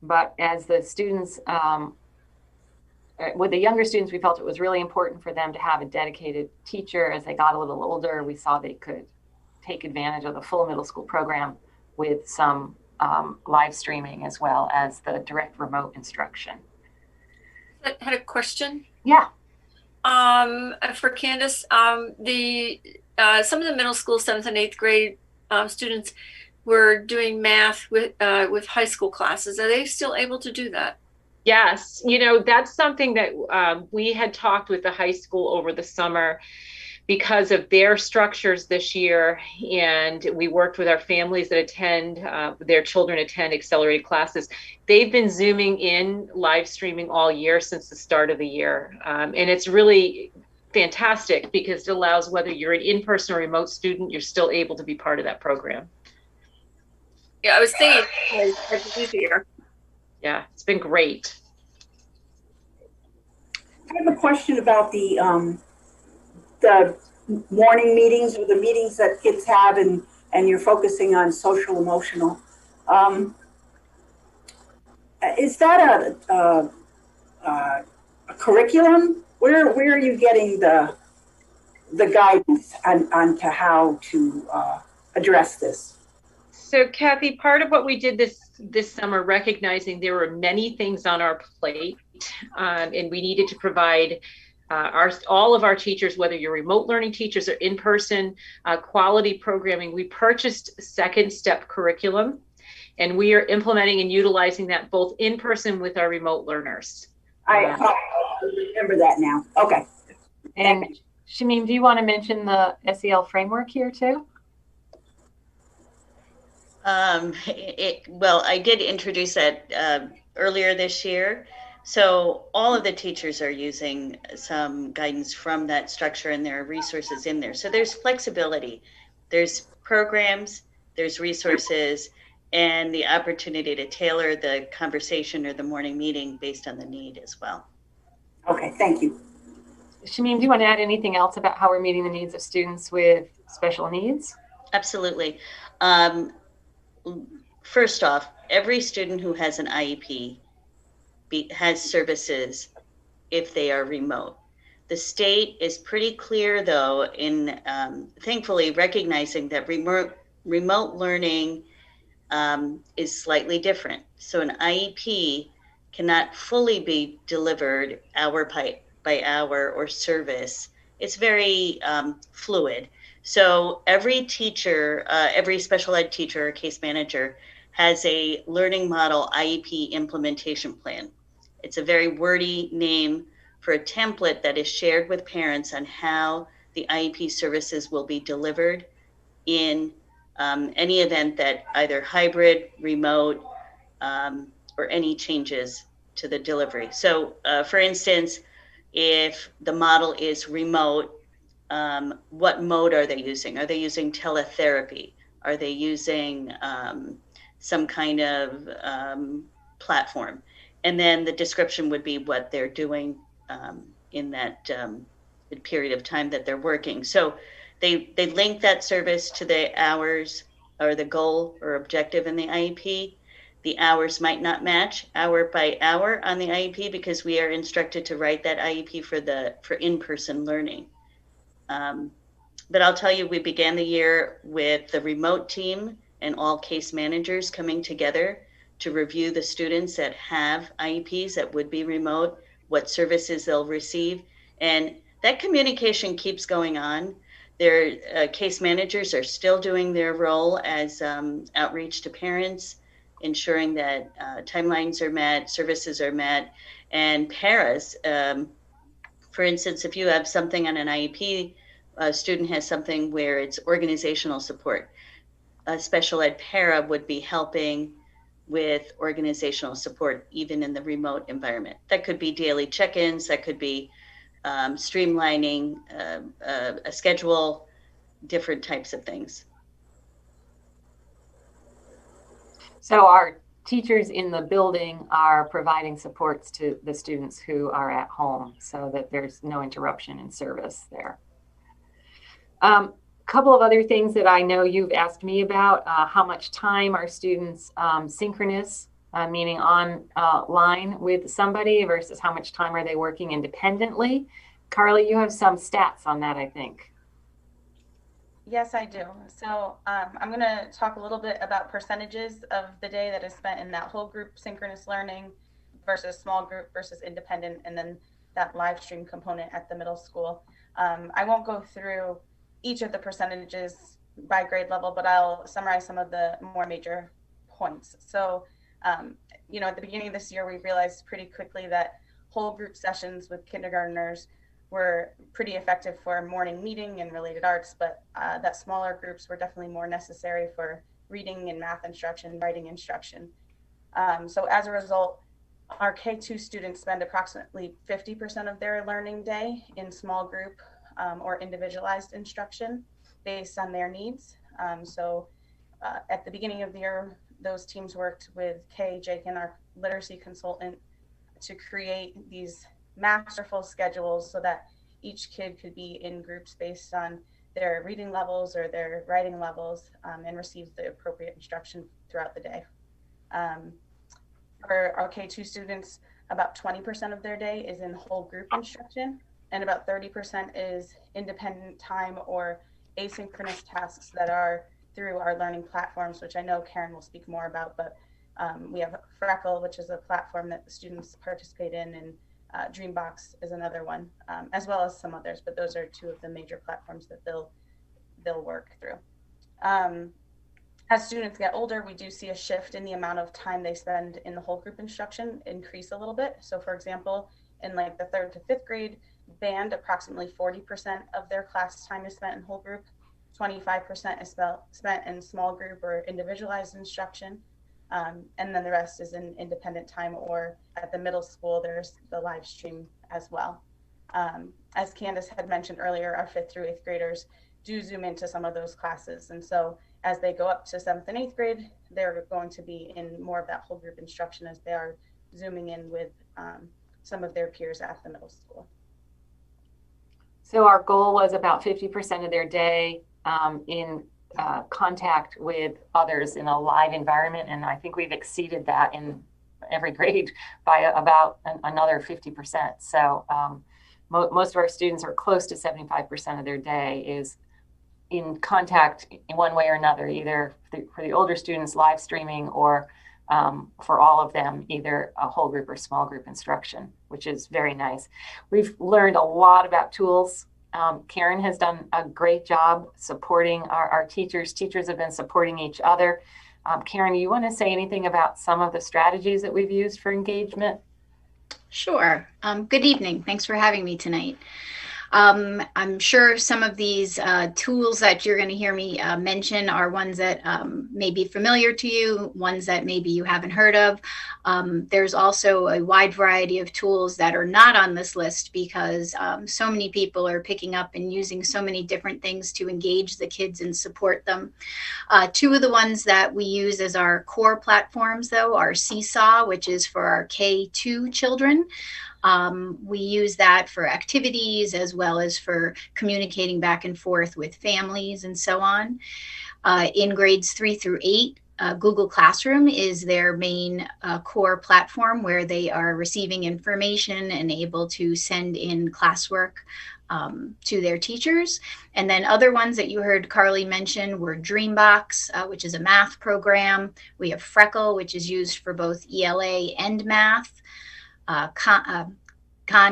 Speaker 2: But as the students, with the younger students, we felt it was really important for them to have a dedicated teacher. As they got a little older, we saw they could take advantage of the full middle school program with some live streaming as well as the direct remote instruction.
Speaker 4: I had a question.
Speaker 2: Yeah.
Speaker 4: For Candace, some of the middle school 7th and 8th grade students were doing math with high school classes. Are they still able to do that?
Speaker 11: Yes, that's something that we had talked with the high school over the summer because of their structures this year, and we worked with our families that attend, their children attend accelerated classes. They've been Zooming in, live streaming all year since the start of the year, and it's really fantastic because it allows whether you're an in-person or remote student, you're still able to be part of that program.
Speaker 4: Yeah, I was thinking it's easier.
Speaker 11: Yeah, it's been great.
Speaker 1: I have a question about the morning meetings or the meetings that kids have and you're focusing on social emotional. Is that a curriculum? Where are you getting the guidance on to how to address this?
Speaker 11: So Kathy, part of what we did this this summer recognizing there were many things on our plate, and we needed to provide all of our teachers, whether you're remote learning teachers or in-person, quality programming. We purchased second step curriculum, and we are implementing and utilizing that both in person with our remote learners.
Speaker 1: I remember that now. Okay.
Speaker 2: And Shamim, do you want to mention the SEL framework here too?
Speaker 12: Well, I did introduce that earlier this year. So all of the teachers are using some guidance from that structure, and there are resources in there. So there's flexibility, there's programs, there's resources, and the opportunity to tailor the conversation or the morning meeting based on the need as well.
Speaker 1: Okay, thank you.
Speaker 2: Shamim, do you want to add anything else about how we're meeting the needs of students with special needs?
Speaker 12: Absolutely. First off, every student who has an IEP has services if they are remote. The state is pretty clear, though, in thankfully recognizing that remote learning is slightly different. So an IEP cannot fully be delivered hour by hour or service. It's very fluid. So every teacher, every special ed teacher or case manager has a learning model IEP implementation plan. It's a very wordy name for a template that is shared with parents on how the IEP services will be delivered in any event that either hybrid, remote, or any changes to the delivery. So for instance, if the model is remote, what mode are they using? Are they using teletherapy? Are they using some kind of platform? And then the description would be what they're doing in that period of time that they're working. So they link that service to the hours or the goal or objective in the IEP. The hours might not match hour by hour on the IEP because we are instructed to write that IEP for in-person learning. But I'll tell you, we began the year with the remote team and all case managers coming together to review the students that have IEPs that would be remote, what services they'll receive. And that communication keeps going on. Their case managers are still doing their role as outreach to parents, ensuring that timelines are met, services are met, and paras. For instance, if you have something on an IEP, a student has something where it's organizational support. A special ed para would be helping with organizational support, even in the remote environment. That could be daily check-ins, that could be streamlining a schedule, different types of things.
Speaker 2: So our teachers in the building are providing supports to the students who are at home so that there's no interruption in service there. Couple of other things that I know you've asked me about, how much time are students synchronous, meaning online with somebody versus how much time are they working independently? Carly, you have some stats on that, I think.
Speaker 10: Yes, I do. So I'm going to talk a little bit about percentages of the day that is spent in that whole group synchronous learning versus small group versus independent, and then that live stream component at the middle school. I won't go through each of the percentages by grade level, but I'll summarize some of the more major points. So, at the beginning of this year, we realized pretty quickly that whole group sessions with kindergartners were pretty effective for morning meeting and related arts, but that smaller groups were definitely more necessary for reading and math instruction, writing instruction. So as a result, our K2 students spend approximately 50% of their learning day in small group or individualized instruction based on their needs. At the beginning of the year, those teams worked with Kay, Jake, and our literacy consultant to create these masterful schedules so that each kid could be in groups based on their reading levels or their writing levels and receive the appropriate instruction throughout the day. For our K2 students, about 20% of their day is in whole group instruction, and about 30% is independent time or asynchronous tasks that are through our learning platforms, which I know Karen will speak more about, but We have Freckle, which is a platform that the students participate in, and Dreambox is another one, as well as some others, but those are two of the major platforms that they'll work through. As students get older, we do see a shift in the amount of time they spend in the whole group instruction increase a little bit. So for example, in like the 3rd to 5th grade band, approximately 40% of their class time is spent in whole group, 25% is spent in small group or individualized instruction. And then the rest is in independent time, or at the middle school, there's the live stream as well. As Candace had mentioned earlier, our 5th through 8th graders do zoom into some of those classes. And so as they go up to 7th and 8th grade, they're going to be in more of that whole group instruction as they are zooming in with some of their peers at the middle school.
Speaker 2: So our goal was about 50% of their day in contact with others in a live environment. And I think we've exceeded that in every grade by about another 50%. So most of our students are close to 75% of their day is in contact in one way or another, either for the older students live streaming, or for all of them, either a whole group or small group instruction, which is very nice. We've learned a lot about tools. Karen has done a great job supporting our teachers. Teachers have been supporting each other. Karen, you want to say anything about some of the strategies that we've used for engagement?
Speaker 13: Sure. Good evening. Thanks for having me tonight. I'm sure some of these tools that you're going to hear me mention are ones that may be familiar to you, ones that maybe you haven't heard of. There's also a wide variety of tools that are not on this list because so many people are picking up and using so many different things to engage the kids and support them. Two of the ones that we use as our core platforms, though, are Seesaw, which is for our K2 children. We use that for activities as well as for communicating back and forth with families and so on. In grades 3 through 8, Google Classroom is their main core platform where they are receiving information and able to send in classwork to their teachers. And then other ones that you heard Carly mention were Dreambox, which is a math program. We have Freckle, which is used for both ELA and math. Khan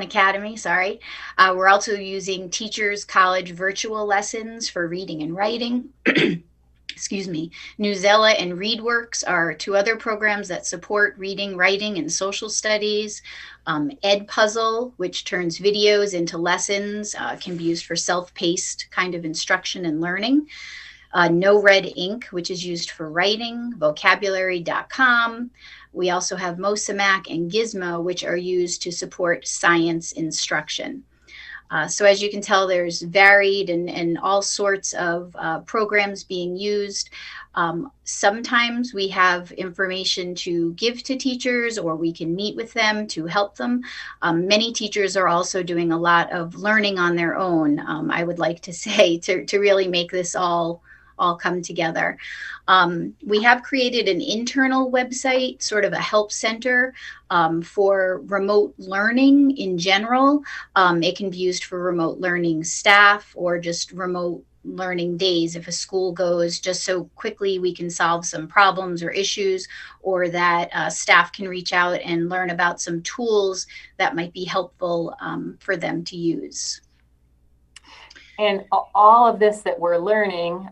Speaker 13: Academy, sorry. We're also using Teachers College virtual lessons for reading and writing. Excuse me. Newzella and ReadWorks are two other programs that support reading, writing, and social studies. Edpuzzle, which turns videos into lessons, can be used for self-paced kind of instruction and learning. No Red Ink, which is used for writing. Vocabulary.com. We also have Mosamac and Gizmo, which are used to support science instruction. So as you can tell, there's varied and all sorts of programs being used. Sometimes we have information to give to teachers, or we can meet with them to help them. Many teachers are also doing a lot of learning on their own, I would like to say, to really make this all come together. We have created an internal website, sort of a help center for remote learning in general. It can be used for remote learning staff or just remote learning days if a school goes, just so quickly we can solve some problems or issues, or that staff can reach out and learn about some tools that might be helpful for them to use.
Speaker 2: And all of this that we're learning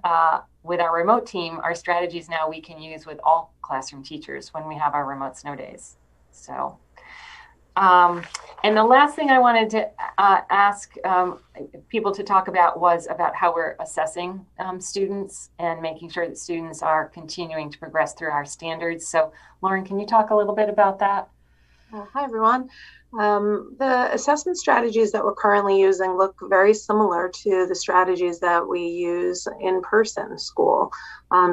Speaker 2: with our remote team are strategies now we can use with all classroom teachers when we have our remote snow days. So, and the last thing I wanted to ask people to talk about was about how we're assessing students and making sure that students are continuing to progress through our standards. So, Lauren, can you talk a little bit about that?
Speaker 14: Hi, everyone. The assessment strategies that we're currently using look very similar to the strategies that we use in person school.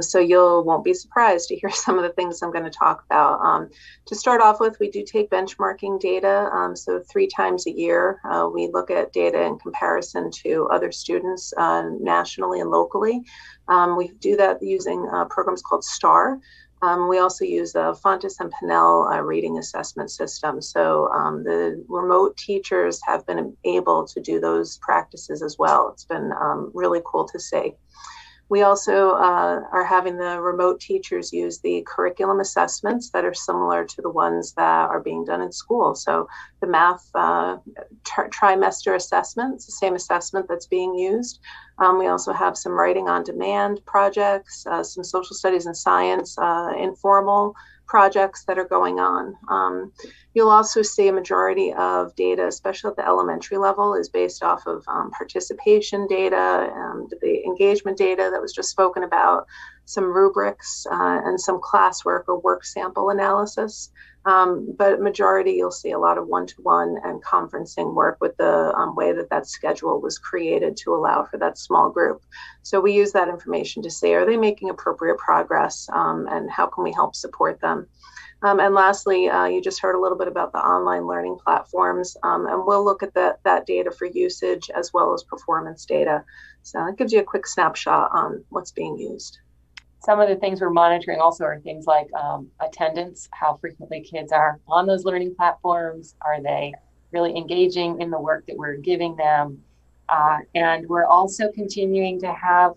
Speaker 14: So you won't be surprised to hear some of the things I'm going to talk about. To start off with, we do take benchmarking data. So 3 times a year, we look at data in comparison to other students nationally and locally. We do that using programs called STAR. We also use the Fontes and Pinnell reading assessment system. So the remote teachers have been able to do those practices as well. It's been really cool to see. We also are having the remote teachers use the curriculum assessments that are similar to the ones that are being done in school. So the math trimester assessments, the same assessment that's being used. We also have some writing on demand projects, some social studies and science, informal projects that are going on. You'll also see a majority of data, especially at the elementary level, is based off of participation data and the engagement data that was just spoken about, some rubrics and some classwork or work sample analysis. But majority, you'll see a lot of one-to-one and conferencing work with the way that schedule was created to allow for that small group. So we use that information to say, are they making appropriate progress, and how can we help support them? And lastly, you just heard a little bit about the online learning platforms, and we'll look at that data for usage as well as performance data. So it gives you a quick snapshot on what's being used.
Speaker 2: Some of the things we're monitoring also are things like attendance, how frequently kids are on those learning platforms. Are they really engaging in the work that we're giving them? And we're also continuing to have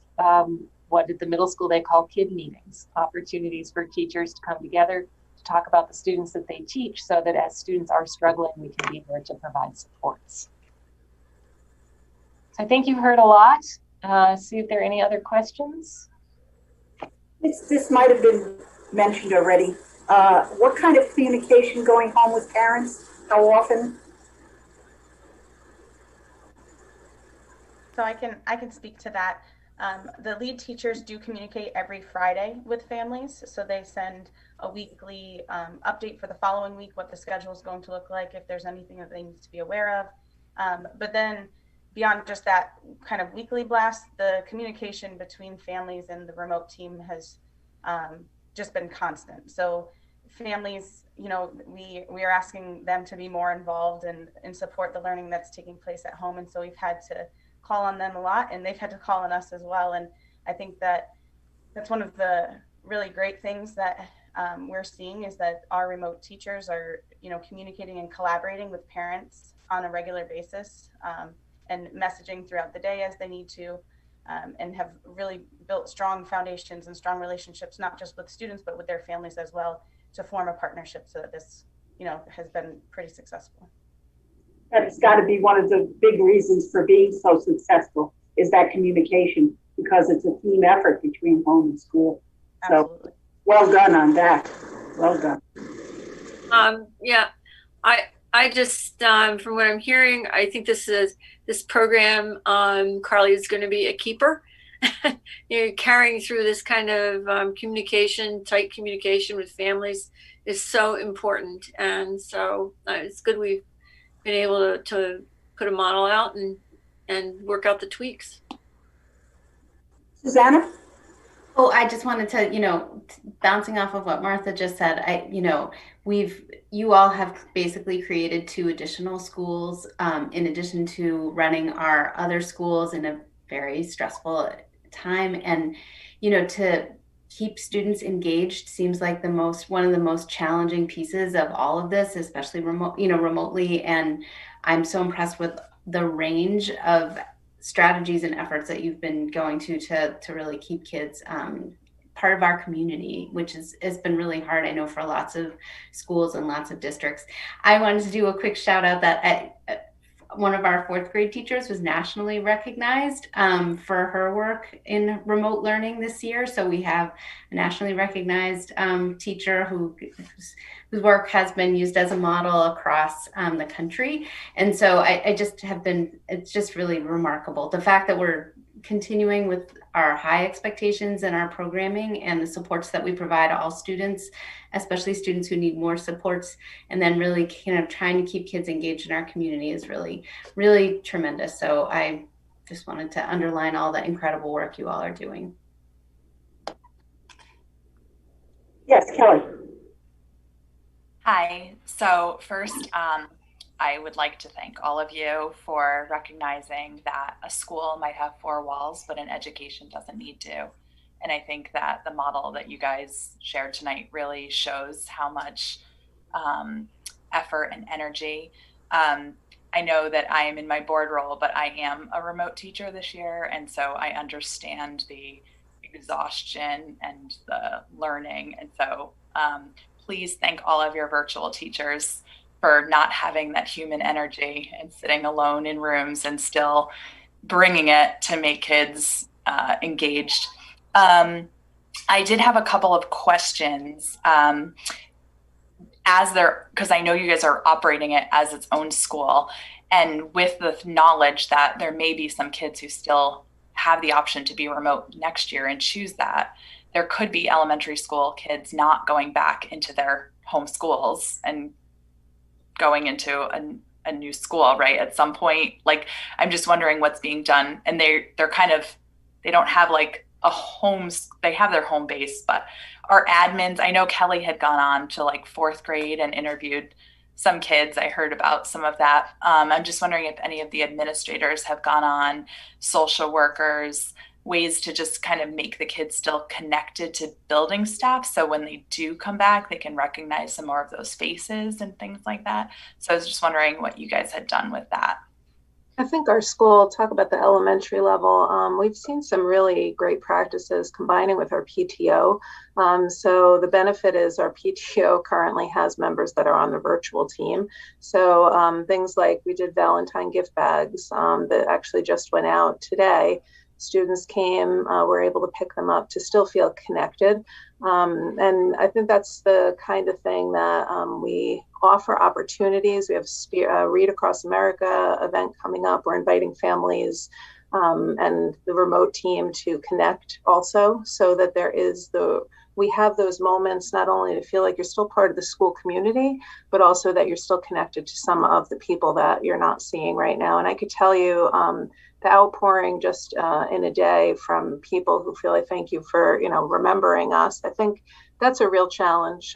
Speaker 2: what at the middle school they call kid meetings, opportunities for teachers to come together to talk about the students that they teach, so that as students are struggling, we can be there to provide supports. So I think you've heard a lot. See if there are any other questions.
Speaker 1: This might have been mentioned already. What kind of communication going home with parents? How often?
Speaker 10: So I can speak to that. The lead teachers do communicate every Friday with families. So they send a weekly update for the following week, what the schedule is going to look like, if there's anything that they need to be aware of. But then beyond just that kind of weekly blast, the communication between families and the remote team has just been constant. So families, we are asking them to be more involved and support the learning that's taking place at home. And so we've had to call on them a lot, and they've had to call on us as well. And I think that's one of the really great things that we're seeing, is that our remote teachers are, communicating and collaborating with parents on a regular basis, and messaging throughout the day as they need to, and have really built strong foundations and strong relationships, not just with students, but with their families as well, to form a partnership so that this, has been pretty successful.
Speaker 1: That's got to be one of the big reasons for being so successful, is that communication, because it's a team effort between home and school.
Speaker 10: Absolutely.
Speaker 1: So well done on that. Well done.
Speaker 4: Yeah, I just, from what I'm hearing, I think this program, Carly, is going to be a keeper. Carrying through this kind of tight communication with families is so important. And so it's good we've been able to put a model out and work out the tweaks.
Speaker 1: Susanna?
Speaker 9: Oh, I just wanted to, bouncing off of what Martha just said, you all have basically created 2 additional schools, in addition to running our other schools in a very stressful time. And, to keep students engaged seems like one of the most challenging pieces of all of this, especially remotely. And I'm so impressed with the range of strategies and efforts that you've been going to really keep kids part of our community, which has been really hard, I know, for lots of schools and lots of districts. I wanted to do a quick shout out that one of our 4th grade teachers was nationally recognized for her work in remote learning this year. So we have a nationally recognized teacher whose work has been used as a model across the country. And so it's just really remarkable. The fact that we're continuing with our high expectations in our programming and the supports that we provide all students, especially students who need more supports, and then really kind of trying to keep kids engaged in our community is really, really tremendous. So I just wanted to underline all the incredible work you all are doing.
Speaker 1: Yes, Kelly.
Speaker 15: Hi. So first, I would like to thank all of you for recognizing that a school might have 4 walls, but an education doesn't need to. And I think that the model that you guys shared tonight really shows how much effort and energy. I know that I am in my board role, but I am a remote teacher this year. And so I understand the exhaustion and the learning. And so please thank all of your virtual teachers for not having that human energy and sitting alone in rooms and still bringing it to make kids engaged. I did have a couple of questions because I know you guys are operating it as its own school, and with the knowledge that there may be some kids who still have the option to be remote next year and choose that, there could be elementary school kids not going back into their home schools and going into a new school, right? At some point, like, I'm just wondering what's being done. And they don't have like a home, they have their home base, but our admins, I know Kelly had gone on to like 4th grade and interviewed some kids. I heard about some of that. I'm just wondering if any of the administrators have gone on, social workers, ways to just kind of make the kids still connected to building staff. So when they do come back, they can recognize some more of those faces and things like that. So I was just wondering what you guys had done with that.
Speaker 14: I think our school, talk about the elementary level, we've seen some really great practices combining with our PTO. So the benefit is our PTO currently has members that are on the virtual team. So things like we did Valentine gift bags that actually just went out today. Students came, were able to pick them up to still feel connected. And I think that's the kind of thing that we offer opportunities. We have a Read Across America event coming up. We're inviting families and the remote team to connect also, so that we have those moments not only to feel like you're still part of the school community, but also that you're still connected to some of the people that you're not seeing right now. And I could tell you, the outpouring just in a day from people who feel like, thank you for, remembering us. I think that's a real challenge.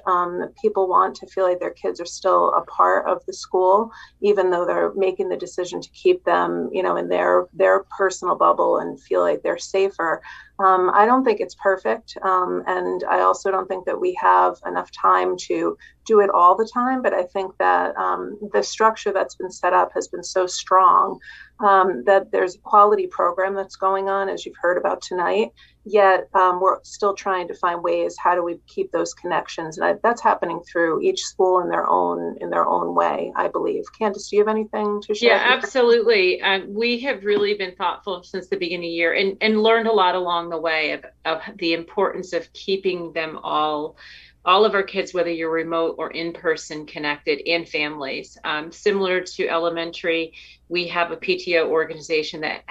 Speaker 14: People want to feel like their kids are still a part of the school, even though they're making the decision to keep them, in their personal bubble and feel like they're safer. I don't think it's perfect. And I also don't think that we have enough time to do it all the time. But I think that the structure that's been set up has been so strong that there's a quality program that's going on, as you've heard about tonight. Yet we're still trying to find ways, how do we keep those connections? And that's happening through each school in their own way, I believe. Candace, do you have anything to share?
Speaker 11: Yeah, absolutely. We have really been thoughtful since the beginning of the year and learned a lot along the way of the importance of keeping them all of our kids, whether you're remote or in person, connected, and families. Similar to elementary, we have a PTO organization that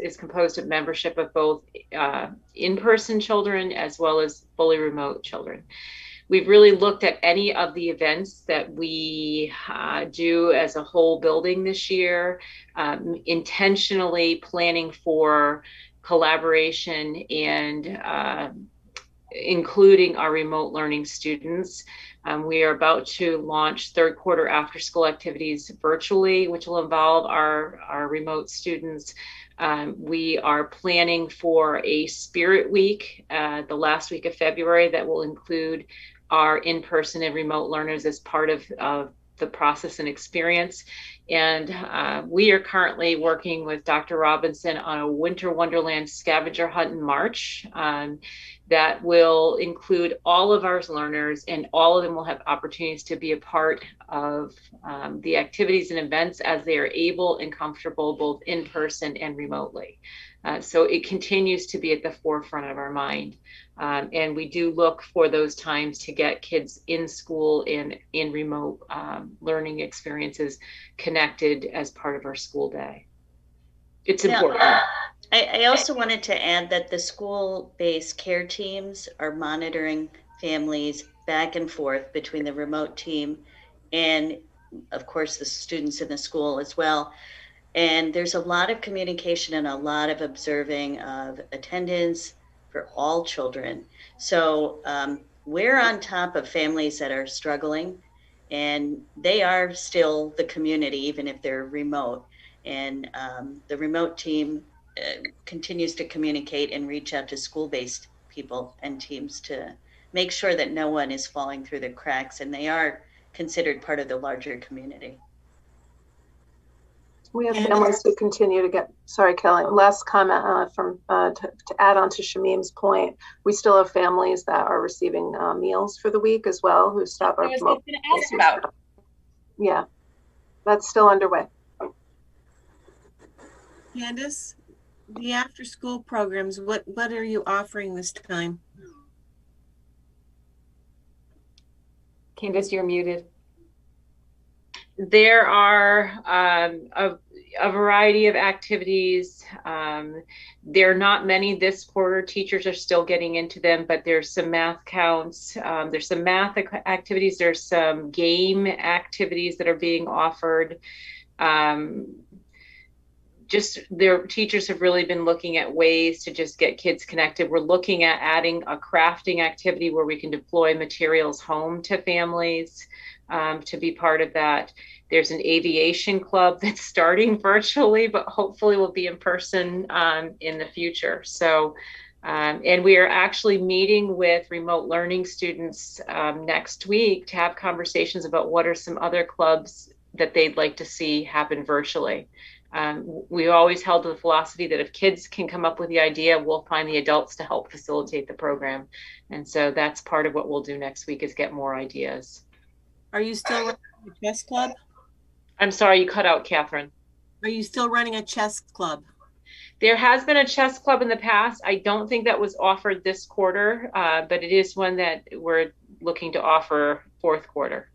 Speaker 11: is composed of membership of both in-person children as well as fully remote children. We've really looked at any of the events that we do as a whole building this year, intentionally planning for collaboration and including our remote learning students. We are about to launch 3rd quarter after school activities virtually, which will involve our remote students. We are planning for a Spirit Week, the last week of February, that will include our in-person and remote learners as part of the process and experience. And we are currently working with Dr. Robinson on a Winter Wonderland scavenger hunt in March that will include all of our learners, and all of them will have opportunities to be a part of the activities and events as they are able and comfortable, both in person and remotely. So it continues to be at the forefront of our mind. And we do look for those times to get kids in school and in remote learning experiences connected as part of our school day. It's important.
Speaker 12: I also wanted to add that the school-based care teams are monitoring families back and forth between the remote team and, of course, the students in the school as well. And there's a lot of communication and a lot of observing of attendance for all children. So we're on top of families that are struggling, and they are still the community, even if they're remote. And the remote team continues to communicate and reach out to school-based people and teams to make sure that no one is falling through the cracks, and they are considered part of the larger community.
Speaker 14: We have families who continue to get, sorry, Kelly, last comment to add on to Shamim's point. We still have families that are receiving meals for the week as well, who stop our promote. Yeah, that's still underway.
Speaker 7: Candace, the after school programs, what are you offering this time?
Speaker 2: Candace, you're muted.
Speaker 11: There are a variety of activities. There are not many this quarter. Teachers are still getting into them, but there's some math counts. There's some math activities. There's some game activities that are being offered. Their teachers have really been looking at ways to just get kids connected. We're looking at adding a crafting activity where we can deploy materials home to families to be part of that. There's an aviation club that's starting virtually, but hopefully will be in person in the future. So, and we are actually meeting with remote learning students next week to have conversations about what are some other clubs that they'd like to see happen virtually. We always held to the philosophy that if kids can come up with the idea, we'll find the adults to help facilitate the program. And so that's part of what we'll do next week is get more ideas.
Speaker 7: Are you still running a chess club?
Speaker 11: I'm sorry, you cut out, Catherine.
Speaker 7: Are you still running a chess club?
Speaker 11: There has been a chess club in the past. I don't think that was offered this quarter, but it is one that we're looking to offer fourth quarter.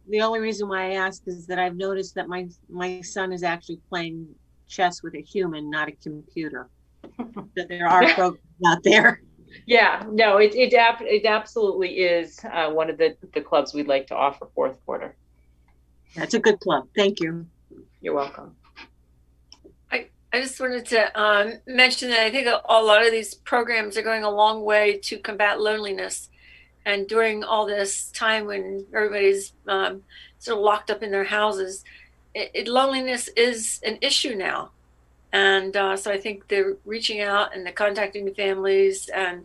Speaker 7: The only reason why I ask is that I've noticed that my son is actually playing chess with a human, not a computer. That there are programs out there.
Speaker 11: Yeah, no, it absolutely is one of the clubs we'd like to offer fourth quarter.
Speaker 7: That's a good club. Thank you.
Speaker 11: You're welcome.
Speaker 4: I just wanted to mention that I think a lot of these programs are going a long way to combat loneliness. And during all this time when everybody's sort of locked up in their houses, loneliness is an issue now. And so I think they're reaching out and they're contacting the families and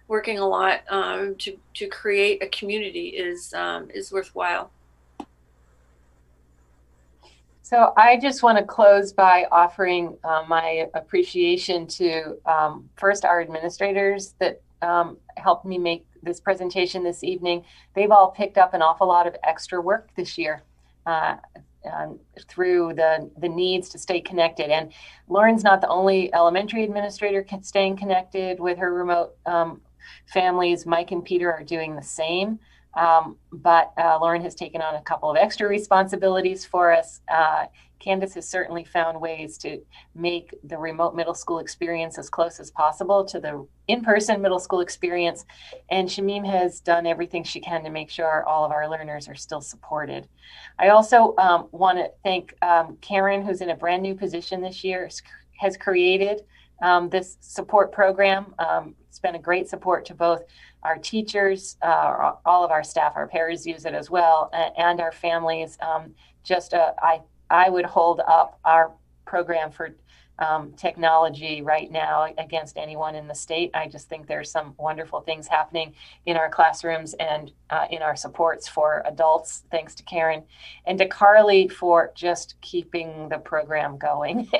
Speaker 4: working a lot to create a community is worthwhile.
Speaker 2: So I just want to close by offering my appreciation to first our administrators that helped me make this presentation this evening. They've all picked up an awful lot of extra work this year through the needs to stay connected. And Lauren's not the only elementary administrator staying connected with her remote families. Mike and Peter are doing the same. But Lauren has taken on a couple of extra responsibilities for us. Candace has certainly found ways to make the remote middle school experience as close as possible to the in-person middle school experience. And Shamim has done everything she can to make sure all of our learners are still supported. I also want to thank Karen, who's in a brand new position this year, has created this support program. It's been a great support to both our teachers, all of our staff, our paras use it as well, and our families. I would hold up our program for technology right now against anyone in the state. I just think there's some wonderful things happening in our classrooms and in our supports for adults, thanks to Karen, and to Carly for just keeping the program going,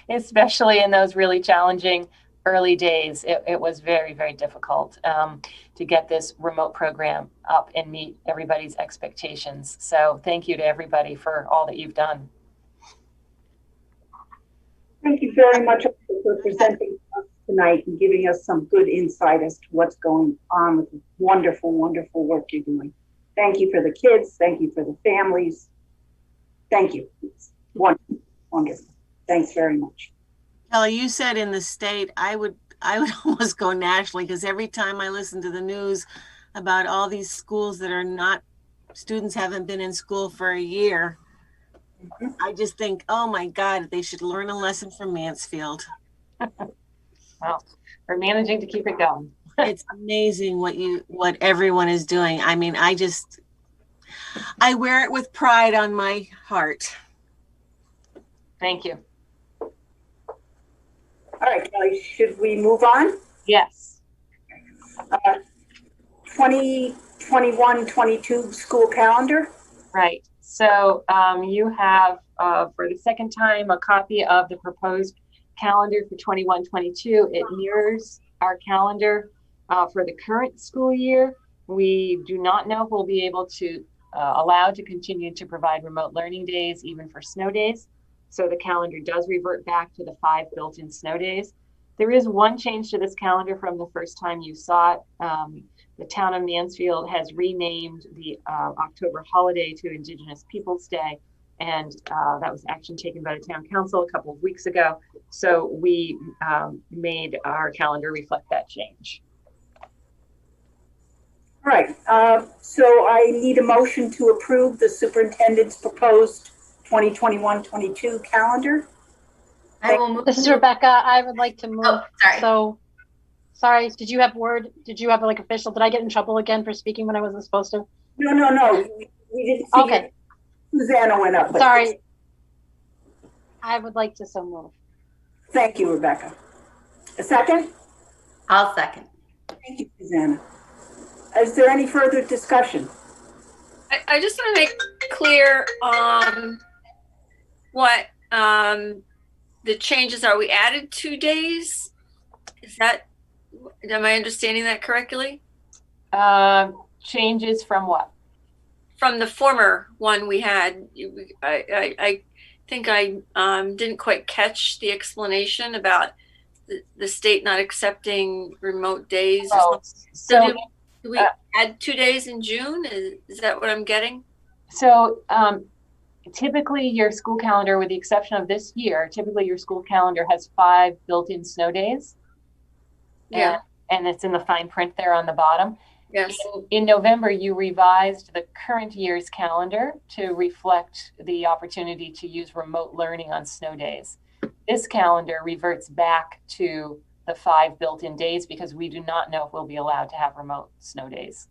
Speaker 2: especially in those really challenging early days. It was very, very difficult to get this remote program up and meet everybody's expectations. So thank you to everybody for all that you've done.
Speaker 1: Thank you very much for presenting us tonight and giving us some good insight as to what's going on with the wonderful, wonderful work you're doing. Thank you for the kids. Thank you for the families. Thank you. It's wonderful, wonderful. Thanks very much.
Speaker 7: Kelly, you said in the state, I would almost go nationally, because every time I listen to the news about all these schools that are not, students haven't been in school for a year, I just think, oh my God, they should learn a lesson from Mansfield.
Speaker 2: Well, we're managing to keep it going.
Speaker 7: It's amazing what everyone is doing. I mean, I wear it with pride on my heart.
Speaker 2: Thank you.
Speaker 1: All right, Kelly, should we move on?
Speaker 2: Yes.
Speaker 1: 2021-22 school calendar.
Speaker 2: Right. So you have for the second time a copy of the proposed calendar for 21-22. It mirrors our calendar for the current school year. We do not know if we'll be able to allow to continue to provide remote learning days, even for snow days. So the calendar does revert back to the 5 built-in snow days. There is one change to this calendar from the first time you saw it. The town of Mansfield has renamed the October holiday to Indigenous Peoples Day. And that was action taken by the town council a couple of weeks ago. So we made our calendar reflect that change.
Speaker 1: All right, so I need a motion to approve the superintendent's proposed 2021-22 calendar.
Speaker 8: I will move. This is Rebecca. I would like to move.
Speaker 9: Oh, sorry.
Speaker 8: So, sorry, did you have word? Did you have like official? Did I get in trouble again for speaking when I wasn't supposed to?
Speaker 1: No. We didn't see
Speaker 8: okay.
Speaker 1: it. Susanna went up.
Speaker 8: Sorry. I would like to so move.
Speaker 1: Thank you, Rebecca. A second?
Speaker 9: I'll second.
Speaker 1: Thank you, Susanna. Is there any further discussion?
Speaker 4: I just want to make clear what the changes are. We added 2 days. Is that, am I understanding that correctly?
Speaker 2: Changes from what?
Speaker 4: From the former one we had. I think I didn't quite catch the explanation about the state not accepting remote days. So do we add 2 days in June? Is that what I'm getting?
Speaker 2: So typically your school calendar, with the exception of this year, typically your school calendar has 5 built-in snow days.
Speaker 4: Yeah.
Speaker 2: And it's in the fine print there on the bottom.
Speaker 4: Yes.
Speaker 2: In November, you revised the current year's calendar to reflect the opportunity to use remote learning on snow days. This calendar reverts back to the 5 built-in days because we do not know if we'll be allowed to have remote snow days.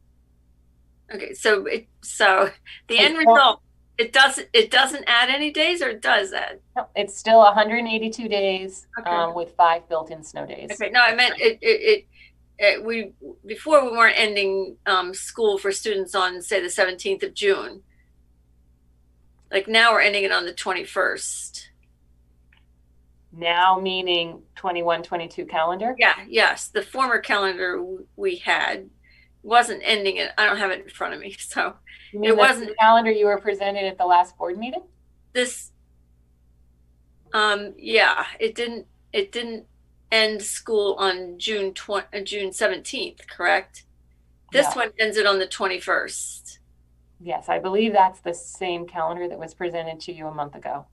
Speaker 4: Okay, so the end result, it doesn't add any days, or it does add?
Speaker 2: No, it's still 182 days with 5 built-in snow days.
Speaker 4: Okay, no, I meant we before we weren't ending school for students on, say, the 17th of June. Like now we're ending it on the 21st.
Speaker 2: Now meaning 21-22 calendar?
Speaker 4: Yeah, yes. The former calendar we had wasn't ending it. I don't have it in front of me, so
Speaker 2: you mean
Speaker 4: it wasn't
Speaker 2: the calendar you were presented at the last board meeting?
Speaker 4: This yeah, it didn't end school on June 17th, correct? This one ends it on the 21st.
Speaker 2: Yes, I believe that's the same calendar that was presented to you a month ago.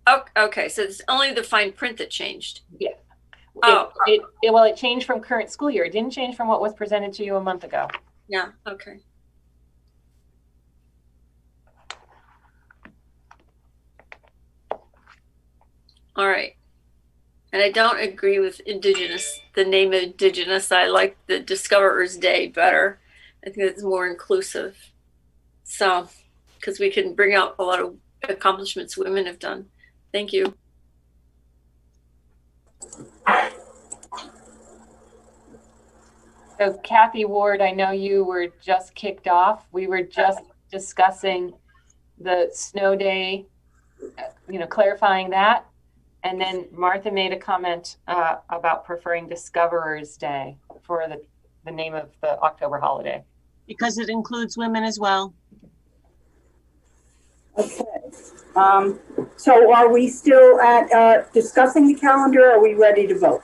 Speaker 4: Oh, okay, so it's only the fine print that changed.
Speaker 2: Yeah.
Speaker 4: Oh,
Speaker 2: it changed from current school year. It didn't change from what was presented to you a month ago.
Speaker 4: Yeah, okay. All right. And I don't agree with Indigenous, the name Indigenous. I like the Discoverers Day better. I think it's more inclusive. So, because we can bring out a lot of accomplishments women have done. Thank you.
Speaker 2: So Kathy Ward, I know you were just kicked off. We were just discussing the snow day, clarifying that. And then Martha made a comment about preferring Discoverers Day for the name of the October holiday.
Speaker 7: Because it includes women as well.
Speaker 1: Okay. So are we still at discussing the calendar? Or are we ready to vote?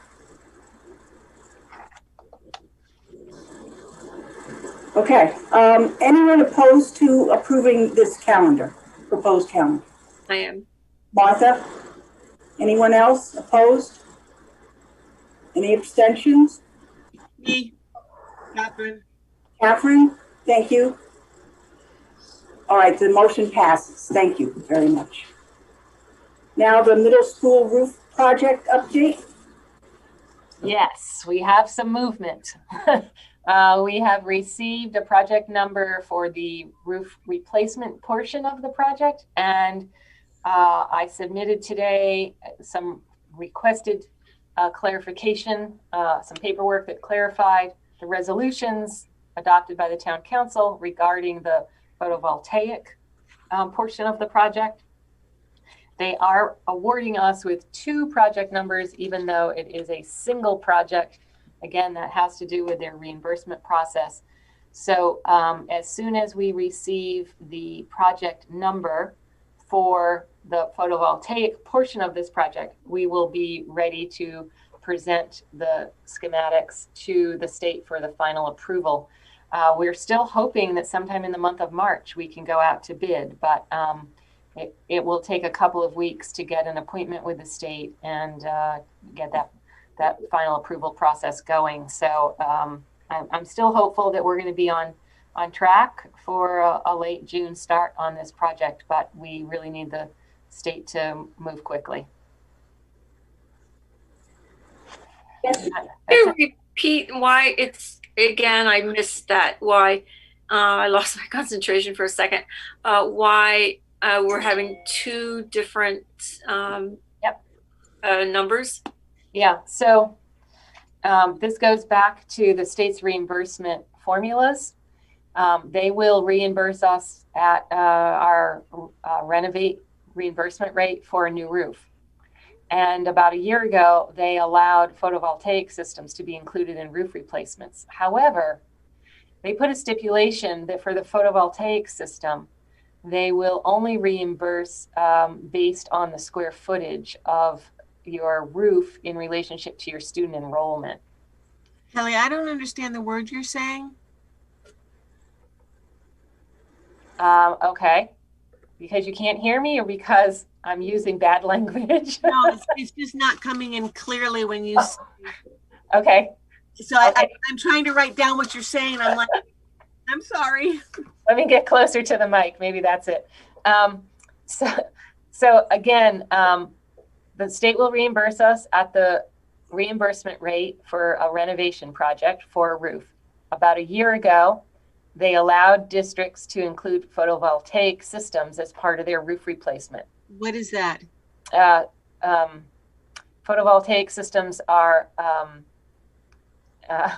Speaker 1: Okay. Anyone opposed to approving this calendar, proposed calendar?
Speaker 4: I am.
Speaker 1: Martha? Anyone else opposed? Any abstentions?
Speaker 7: Me. Catherine.
Speaker 1: Catherine, thank you. All right, the motion passes. Thank you very much. Now the middle school roof project update.
Speaker 2: Yes, we have some movement. We have received a project number for the roof replacement portion of the project, and I submitted today some requested clarification, some paperwork that clarified the resolutions adopted by the town council regarding the photovoltaic portion of the project. They are awarding us with 2 project numbers, even though it is a single project. Again, that has to do with their reimbursement process. So as soon as we receive the project number for the photovoltaic portion of this project, we will be ready to present the schematics to the state for the final approval. We're still hoping that sometime in the month of March we can go out to bid, but it will take a couple of weeks to get an appointment with the state and get that final approval process going. So I'm still hopeful that we're going to be on track for a late June start on this project, but we really need the state to move quickly.
Speaker 4: Can you repeat why it's, again, I missed that, why I lost my concentration for a second, why we're having 2 different numbers?
Speaker 2: Yeah, so this goes back to the state's reimbursement formulas. They will reimburse us at our renovate reimbursement rate for a new roof. And about a year ago, they allowed photovoltaic systems to be included in roof replacements. However, they put a stipulation that for the photovoltaic system, they will only reimburse based on the square footage of your roof in relationship to your student enrollment.
Speaker 7: Kelly, I don't understand the word you're saying.
Speaker 2: Okay. Because you can't hear me or because I'm using bad language?
Speaker 7: No, it's just not coming in clearly when you say.
Speaker 2: Okay.
Speaker 7: So okay. I'm trying to write down what you're saying. I'm like, I'm sorry.
Speaker 2: Let me get closer to the mic. Maybe that's it. So again, the state will reimburse us at the reimbursement rate for a renovation project for a roof. About a year ago, they allowed districts to include photovoltaic systems as part of their roof replacement.
Speaker 7: What is that?
Speaker 2: Photovoltaic systems are,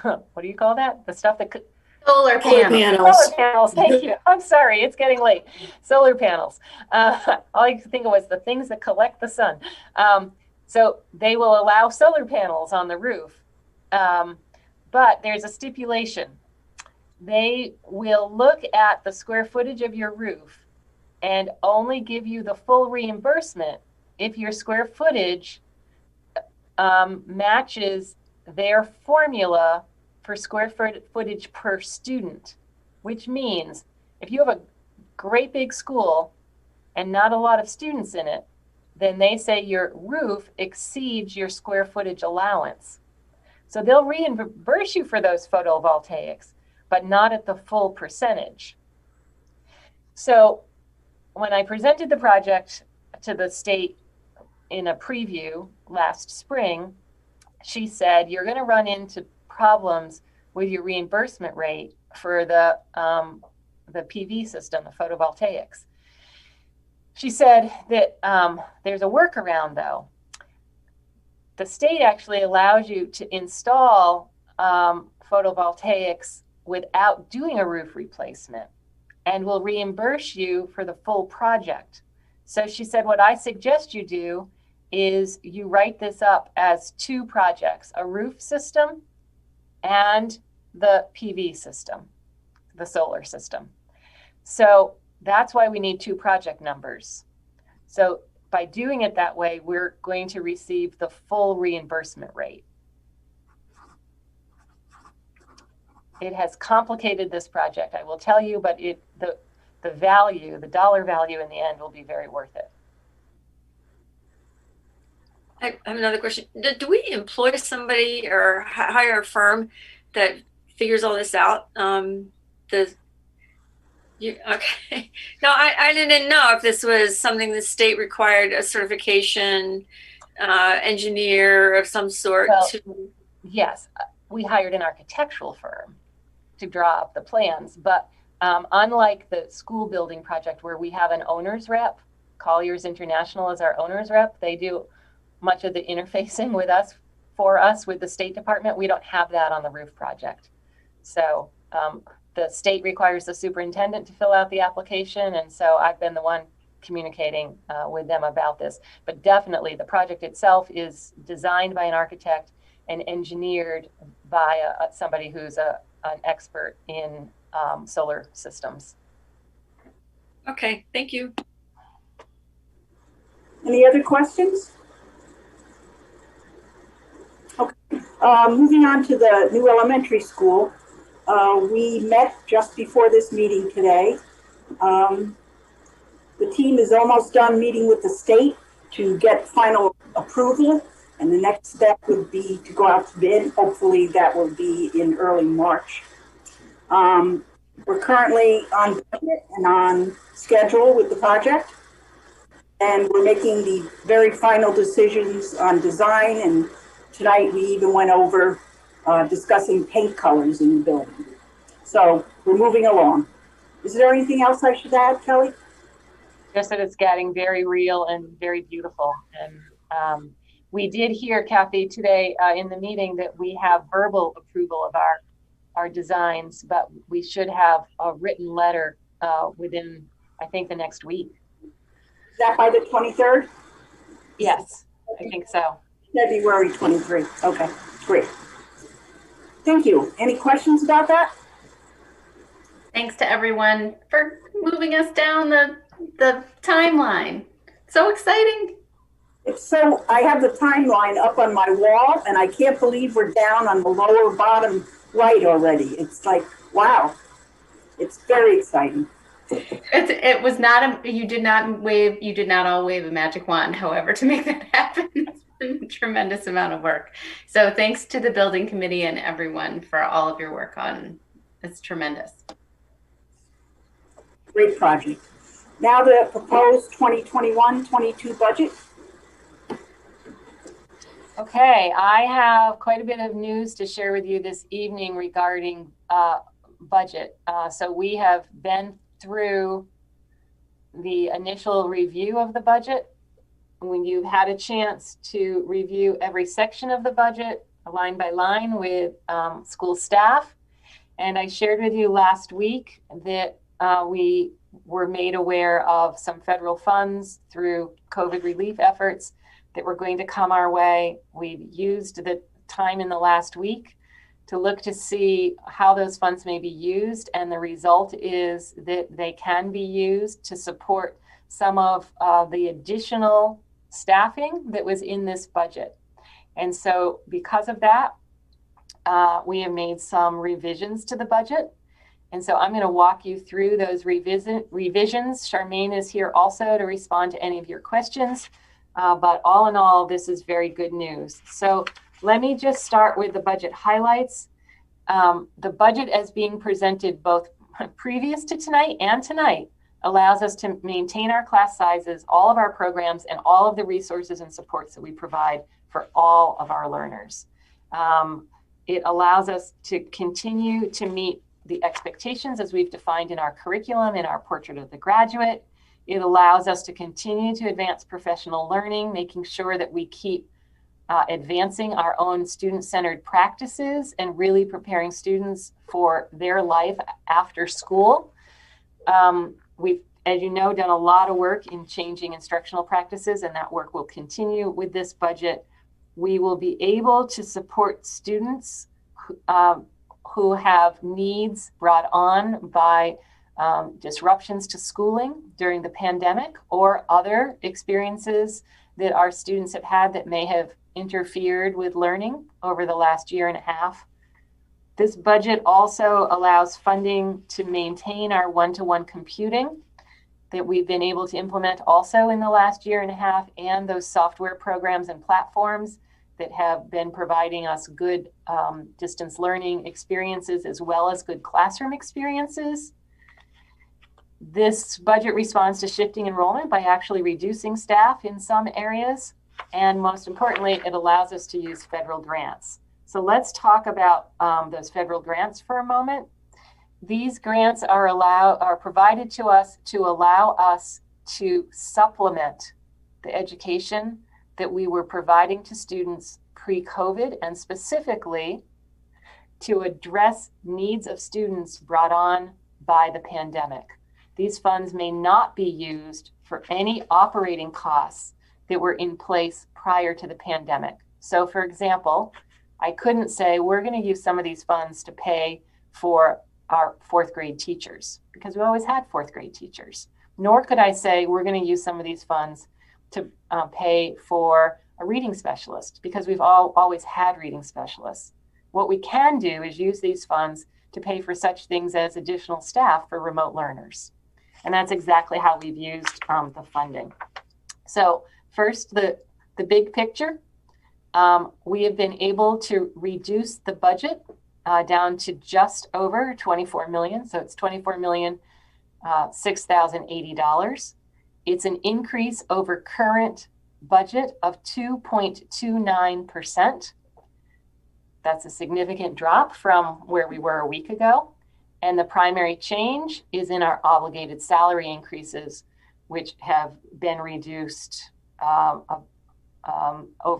Speaker 2: what do you call that? The stuff that could...
Speaker 9: Solar panels.
Speaker 2: Solar panels, thank you. I'm sorry, it's getting late. Solar panels. All I could think of was the things that collect the sun. So they will allow solar panels on the roof, but there's a stipulation. They will look at the square footage of your roof and only give you the full reimbursement if your square footage matches their formula for square footage per student, which means if you have a great big school and not a lot of students in it, then they say your roof exceeds your square footage allowance. So they'll reimburse you for those photovoltaics, but not at the full percentage. So when I presented the project to the state in a preview last spring, she said, you're going to run into problems with your reimbursement rate for the PV system, the photovoltaics. She said that there's a workaround though. The state actually allows you to install photovoltaics without doing a roof replacement and will reimburse you for the full project. So she said, what I suggest you do is you write this up as 2 projects, a roof system and the PV system, the solar system. So that's why we need 2 project numbers. So by doing it that way, we're going to receive the full reimbursement rate. It has complicated this project, I will tell you, but the value, the dollar value in the end will be very worth it.
Speaker 4: I have another question. Do we employ somebody or hire a firm that figures all this out? Okay. No, I didn't know if this was something the state required a certification engineer of some sort.
Speaker 2: Well, yes, we hired an architectural firm to draw up the plans, but unlike the school building project where we have an owner's rep, Colliers International is our owner's rep, they do much of the interfacing with us, for us with the State Department. We don't have that on the roof project. So the state requires the superintendent to fill out the application, and so I've been the one communicating with them about this. But definitely the project itself is designed by an architect and engineered by somebody who's an expert in solar systems.
Speaker 4: Okay, thank you.
Speaker 1: Any other questions? Okay. Moving on to the new elementary school. We met just before this meeting today. The team is almost done meeting with the state to get final approval, and the next step would be to go out to bid. Hopefully that will be in early March. We're currently on budget and on schedule with the project, and we're making the very final decisions on design, and tonight we even went over discussing paint colors in the building. So we're moving along. Is there anything else I should add, Kelly?
Speaker 2: Just that it's getting very real and very beautiful. And we did hear, Kathy, today in the meeting that we have verbal approval of our designs, but we should have a written letter within, I think, the next week.
Speaker 1: Is that by the 23rd?
Speaker 2: Yes, I think so.
Speaker 1: February 23. Okay, great. Thank you. Any questions about that?
Speaker 9: Thanks to everyone for moving us down the timeline. So exciting.
Speaker 1: So I have the timeline up on my wall, and I can't believe we're down on the lower bottom right already. It's like, wow. It's very exciting.
Speaker 9: It was not you did not all wave a magic wand, however, to make that happen. It's been a tremendous amount of work. So thanks to the building committee and everyone for all of your work on it's tremendous.
Speaker 1: Great project. Now the proposed 2021-22 budget.
Speaker 2: Okay, I have quite a bit of news to share with you this evening regarding budget. So we have been through the initial review of the budget. When you've had a chance to review every section of the budget, line by line with school staff. And I shared with you last week that we were made aware of some federal funds through COVID relief efforts that were going to come our way. We've used the time in the last week to look to see how those funds may be used. And the result is that they can be used to support some of the additional staffing that was in this budget. And so because of that, we have made some revisions to the budget. And so I'm going to walk you through those revisions. Charmaine is here also to respond to any of your questions. But all in all, this is very good news. So let me just start with the budget highlights. The budget as being presented both previous to tonight and tonight allows us to maintain our class sizes, all of our programs, and all of the resources and supports that we provide for all of our learners. It allows us to continue to meet the expectations as we've defined in our curriculum, in our portrait of the graduate. It allows us to continue to advance professional learning, making sure that we keep advancing our own student-centered practices and really preparing students for their life after school. We've, as you know, done a lot of work in changing instructional practices, and that work will continue with this budget. We will be able to support students who have needs brought on by disruptions to schooling during the pandemic or other experiences that our students have had that may have interfered with learning over the last year and a half. This budget also allows funding to maintain our one-to-one computing that we've been able to implement also in the last year and a half, and those software programs and platforms that have been providing us good distance learning experiences as well as good classroom experiences. This budget responds to shifting enrollment by actually reducing staff in some areas. And most importantly, it allows us to use federal grants. So let's talk about those federal grants for a moment. These grants are provided to us to allow us to supplement the education that we were providing to students pre-COVID, and specifically to address needs of students brought on by the pandemic. these funds may not be used for any operating costs that were in place prior to the pandemic. So for example, I couldn't say we're going to use some of these funds to pay for our fourth grade teachers, because we always had fourth grade teachers. Nor could I say we're going to use some of these funds to pay for a reading specialist, because we've always had reading specialists. What we can do is use these funds to pay for such things as additional staff for remote learners. And that's exactly how we've used the funding. So first, the big picture. We have been able to reduce the budget down to just over 24 million. So it's $24,006,080. It's an increase over current budget of 2.29%. That's a significant drop from where we were a week ago. And the primary change is in our obligated salary increases, which have been reduced over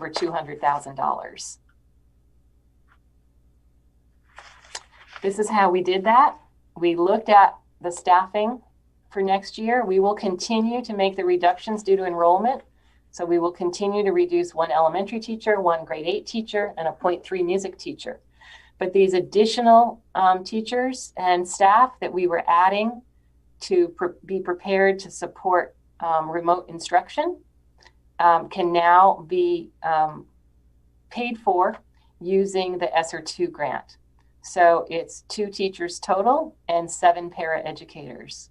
Speaker 2: $200,000. This is how we did that. We looked at the staffing for next year. We will continue to make the reductions due to enrollment. So we will continue to reduce 1 elementary teacher, 1 grade 8 teacher, and a 0.3 music teacher. But these additional teachers and staff that we were adding to be prepared to support remote instruction can now be paid for using the ESSER 2 grant. So it's 2 teachers total and 7 paraeducators.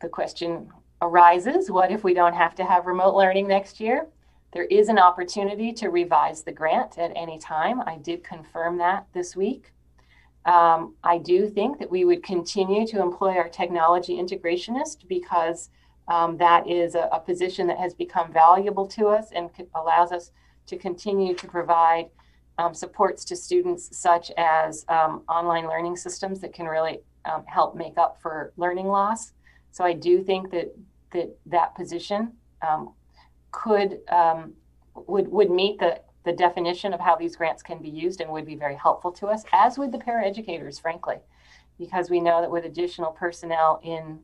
Speaker 2: The question arises, what if we don't have to have remote learning next year? There is an opportunity to revise the grant at any time. I did confirm that this week. I do think that we would continue to employ our technology integrationist, because that is a position that has become valuable to us and allows us to continue to provide supports to students, such as online learning systems that can really help make up for learning loss. So I do think that position would meet the definition of how these grants can be used and would be very helpful to us, as would the paraeducators, frankly, because we know that with additional personnel in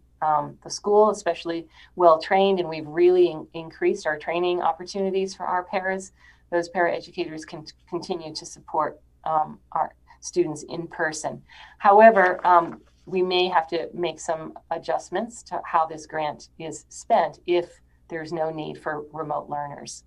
Speaker 2: the school, especially well-trained, and we've really increased our training opportunities for our paras, those paraeducators can continue to support our students in person. However, we may have to make some adjustments to how this grant is spent if there's no need for remote learners.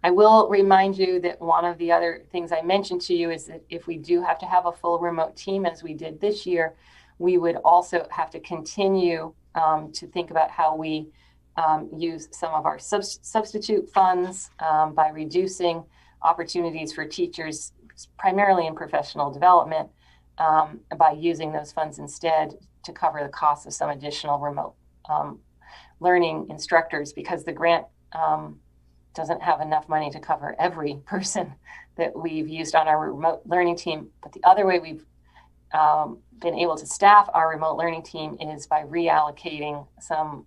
Speaker 2: I will remind you that one of the other things I mentioned to you is that if we do have to have a full remote team, as we did this year, we would also have to continue to think about how we use some of our substitute funds by reducing opportunities for teachers, primarily in professional development, by using those funds instead to cover the cost of some additional remote learning instructors, because the grant doesn't have enough money to cover every person that we've used on our remote learning team. But the other way we've been able to staff our remote learning team is by reallocating some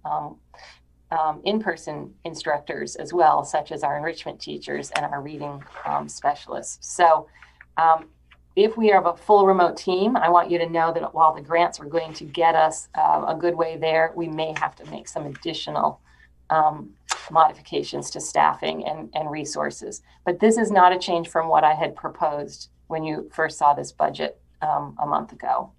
Speaker 2: in-person instructors as well, such as our enrichment teachers and our reading specialists. So if we have a full remote team, I want you to know that while the grants are going to get us a good way there, we may have to make some additional modifications to staffing and resources. But this is not a change from what I had proposed when you first saw this budget a month ago.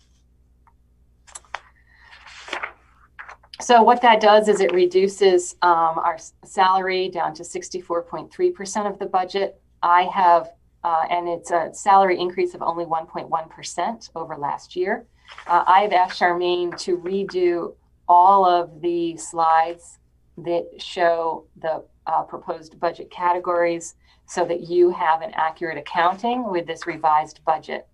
Speaker 2: So what that does is it reduces our salary down to 64.3% of the budget. I have, and it's a salary increase of only 1.1% over last year. I've asked Charmaine to redo all of the slides that show the proposed budget categories so that you have an accurate accounting with this revised budget.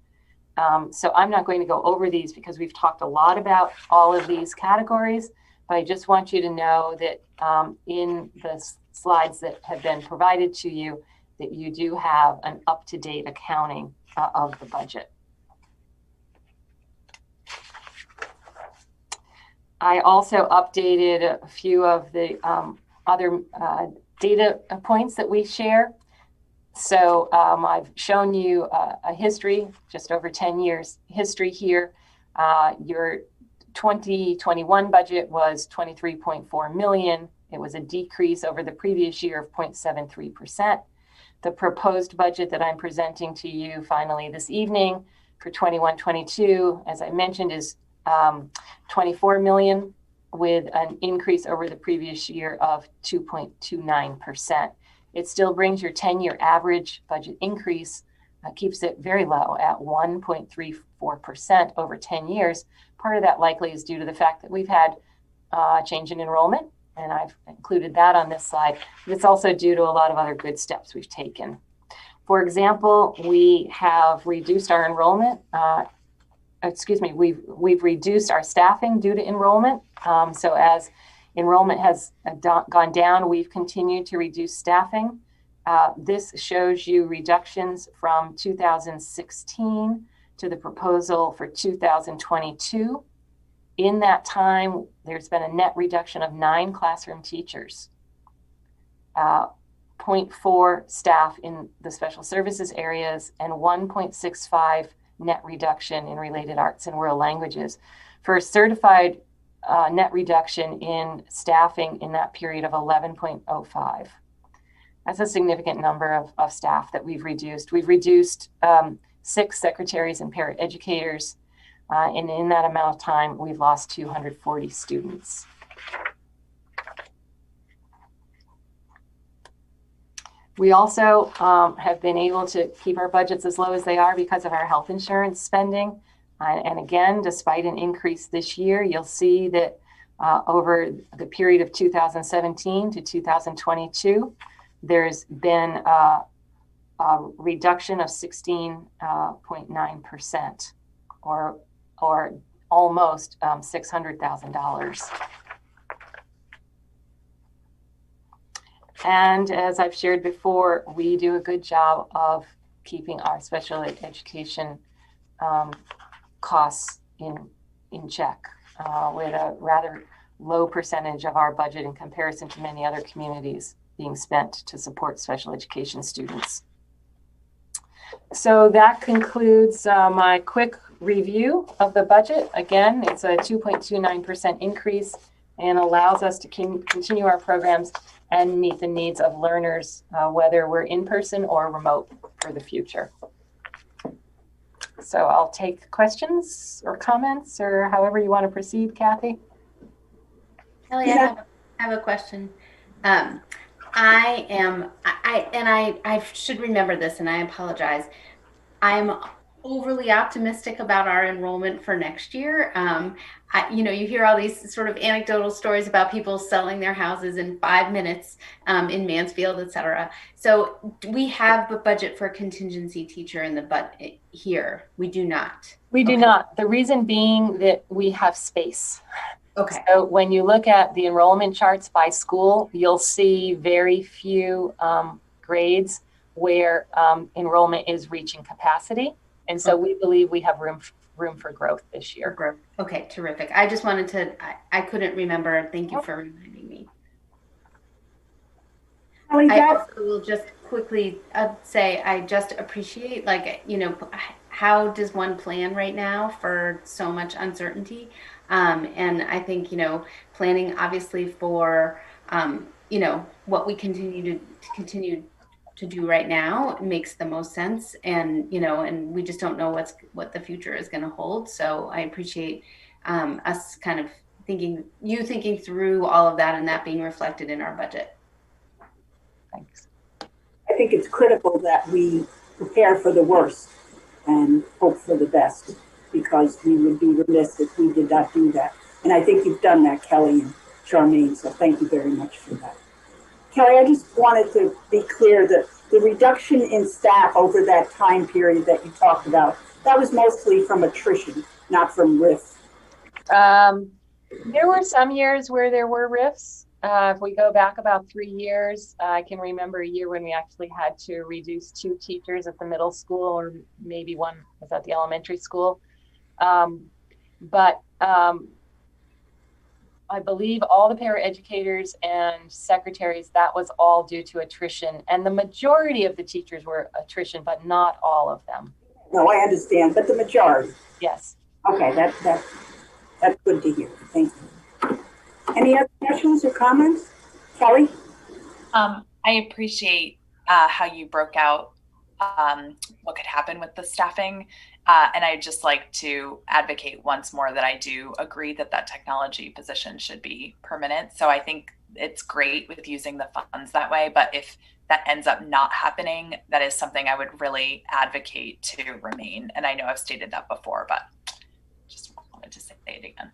Speaker 2: So I'm not going to go over these because we've talked a lot about all of these categories, but I just want you to know that in the slides that have been provided to you, that you do have an up-to-date accounting of the budget. I also updated a few of the other data points that we share. So I've shown you a history, just over 10 years history here Your 2021 budget was 23.4 million. It was a decrease over the previous year of 0.73%. The proposed budget that I'm presenting to you finally this evening for 21-22, as I mentioned, is 24 million, with an increase over the previous year of 2.29%. It still brings your 10-year average budget increase, keeps it very low at 1.34% over 10 years. Part of that likely is due to the fact that we've had a change in enrollment, and I've included that on this slide. But it's also due to a lot of other good steps we've taken. For example, we have reduced our enrollment. We've reduced our staffing due to enrollment. So as enrollment has gone down, we've continued to reduce staffing. This shows you reductions from 2016 to the proposal for 2022. In that time, there's been a net reduction of 9 classroom teachers, 0.4 staff in the special services areas, and 1.65 net reduction in related arts and world languages, for a certified net reduction in staffing in that period of 11.05. That's a significant number of staff that we've reduced. We've reduced 6 secretaries and paraeducators, and in that amount of time, we've lost 240 students. We also have been able to keep our budgets as low as they are because of our health insurance spending. And again, despite an increase this year, you'll see that over the period of 2017 to 2022, there's been a reduction of 16.9%, or almost $600,000. And as I've shared before, we do a good job of keeping our special education costs in check, with a rather low percentage of our budget in comparison to many other communities being spent to support special education students. So that concludes my quick review of the budget. Again, it's a 2.29% increase and allows us to continue our programs and meet the needs of learners, whether we're in person or remote for the future. So I'll take questions or comments, or however you want to proceed, Kathy.
Speaker 9: Kelly, I have a question. I should remember this, and I apologize. I'm overly optimistic about our enrollment for next year. You hear all these sort of anecdotal stories about people selling their houses in 5 minutes in Mansfield, et cetera. So we have a budget for a contingency teacher in the budget here. We do not.
Speaker 2: We do not. The reason being that we have space.
Speaker 9: Okay.
Speaker 2: So when you look at the enrollment charts by school, you'll see very few grades where enrollment is reaching capacity. And so we believe we have room for growth this year.
Speaker 9: Growth. Okay, terrific. I just wanted to, I couldn't remember. Thank you for reminding me. I also will just quickly say, I just appreciate, how does one plan right now for so much uncertainty? And I think, planning obviously for, what we continue to do right now makes the most sense. And, and we just don't know what the future is going to hold. So I appreciate us kind of thinking through all of that and that being reflected in our budget.
Speaker 2: Thanks.
Speaker 1: I think it's critical that we prepare for the worst and hope for the best, because we would be remiss if we did not do that. And I think you've done that, Kelly and Charmaine, so thank you very much for that. Kelly, I just wanted to be clear that the reduction in staff over that time period that you talked about, that was mostly from attrition, not from RIF.
Speaker 2: There were some years where there were RIFs. If we go back about 3 years, I can remember a year when we actually had to reduce 2 teachers at the middle school, or maybe one was at the elementary school. But I believe all the paraeducators and secretaries, that was all due to attrition. And the majority of the teachers were attrition, but not all of them.
Speaker 1: No, I understand, but the majority.
Speaker 2: Yes.
Speaker 1: Okay, that's good to hear. Thank you. Any other questions or comments? Kelly?
Speaker 15: I appreciate how you broke out what could happen with the staffing. And I'd just like to advocate once more that I do agree that that technology position should be permanent. So I think it's great with using the funds that way. But if that ends up not happening, that is something I would really advocate to remain. And I know I've stated that before, but just wanted to say it again.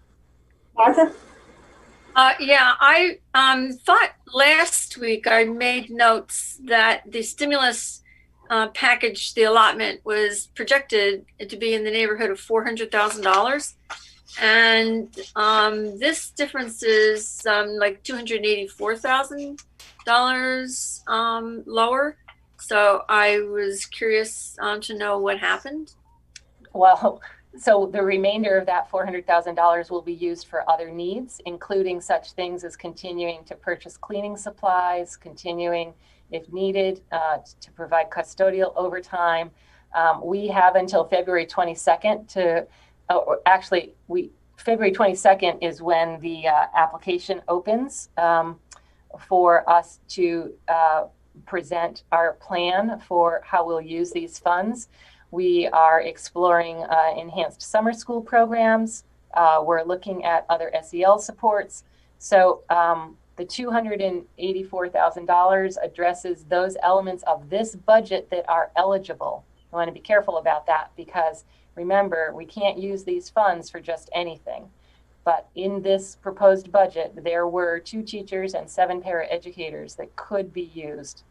Speaker 1: Martha?
Speaker 4: Yeah, I thought last week I made notes that the stimulus package, the allotment, was projected to be in the neighborhood of $400,000. And this difference is like $284,000 lower. So I was curious to know what happened.
Speaker 2: Well, so the remainder of that $400,000 will be used for other needs, including such things as continuing to purchase cleaning supplies, continuing, if needed, to provide custodial overtime. We have until February 22nd to, February 22nd is when the application opens for us to present our plan for how we'll use these funds. We are exploring enhanced summer school programs. We're looking at other SEL supports. So the $284,000 addresses those elements of this budget that are eligible. I want to be careful about that because remember, we can't use these funds for just anything. But in this proposed budget, there were 2 teachers and 7 paraeducators that could be used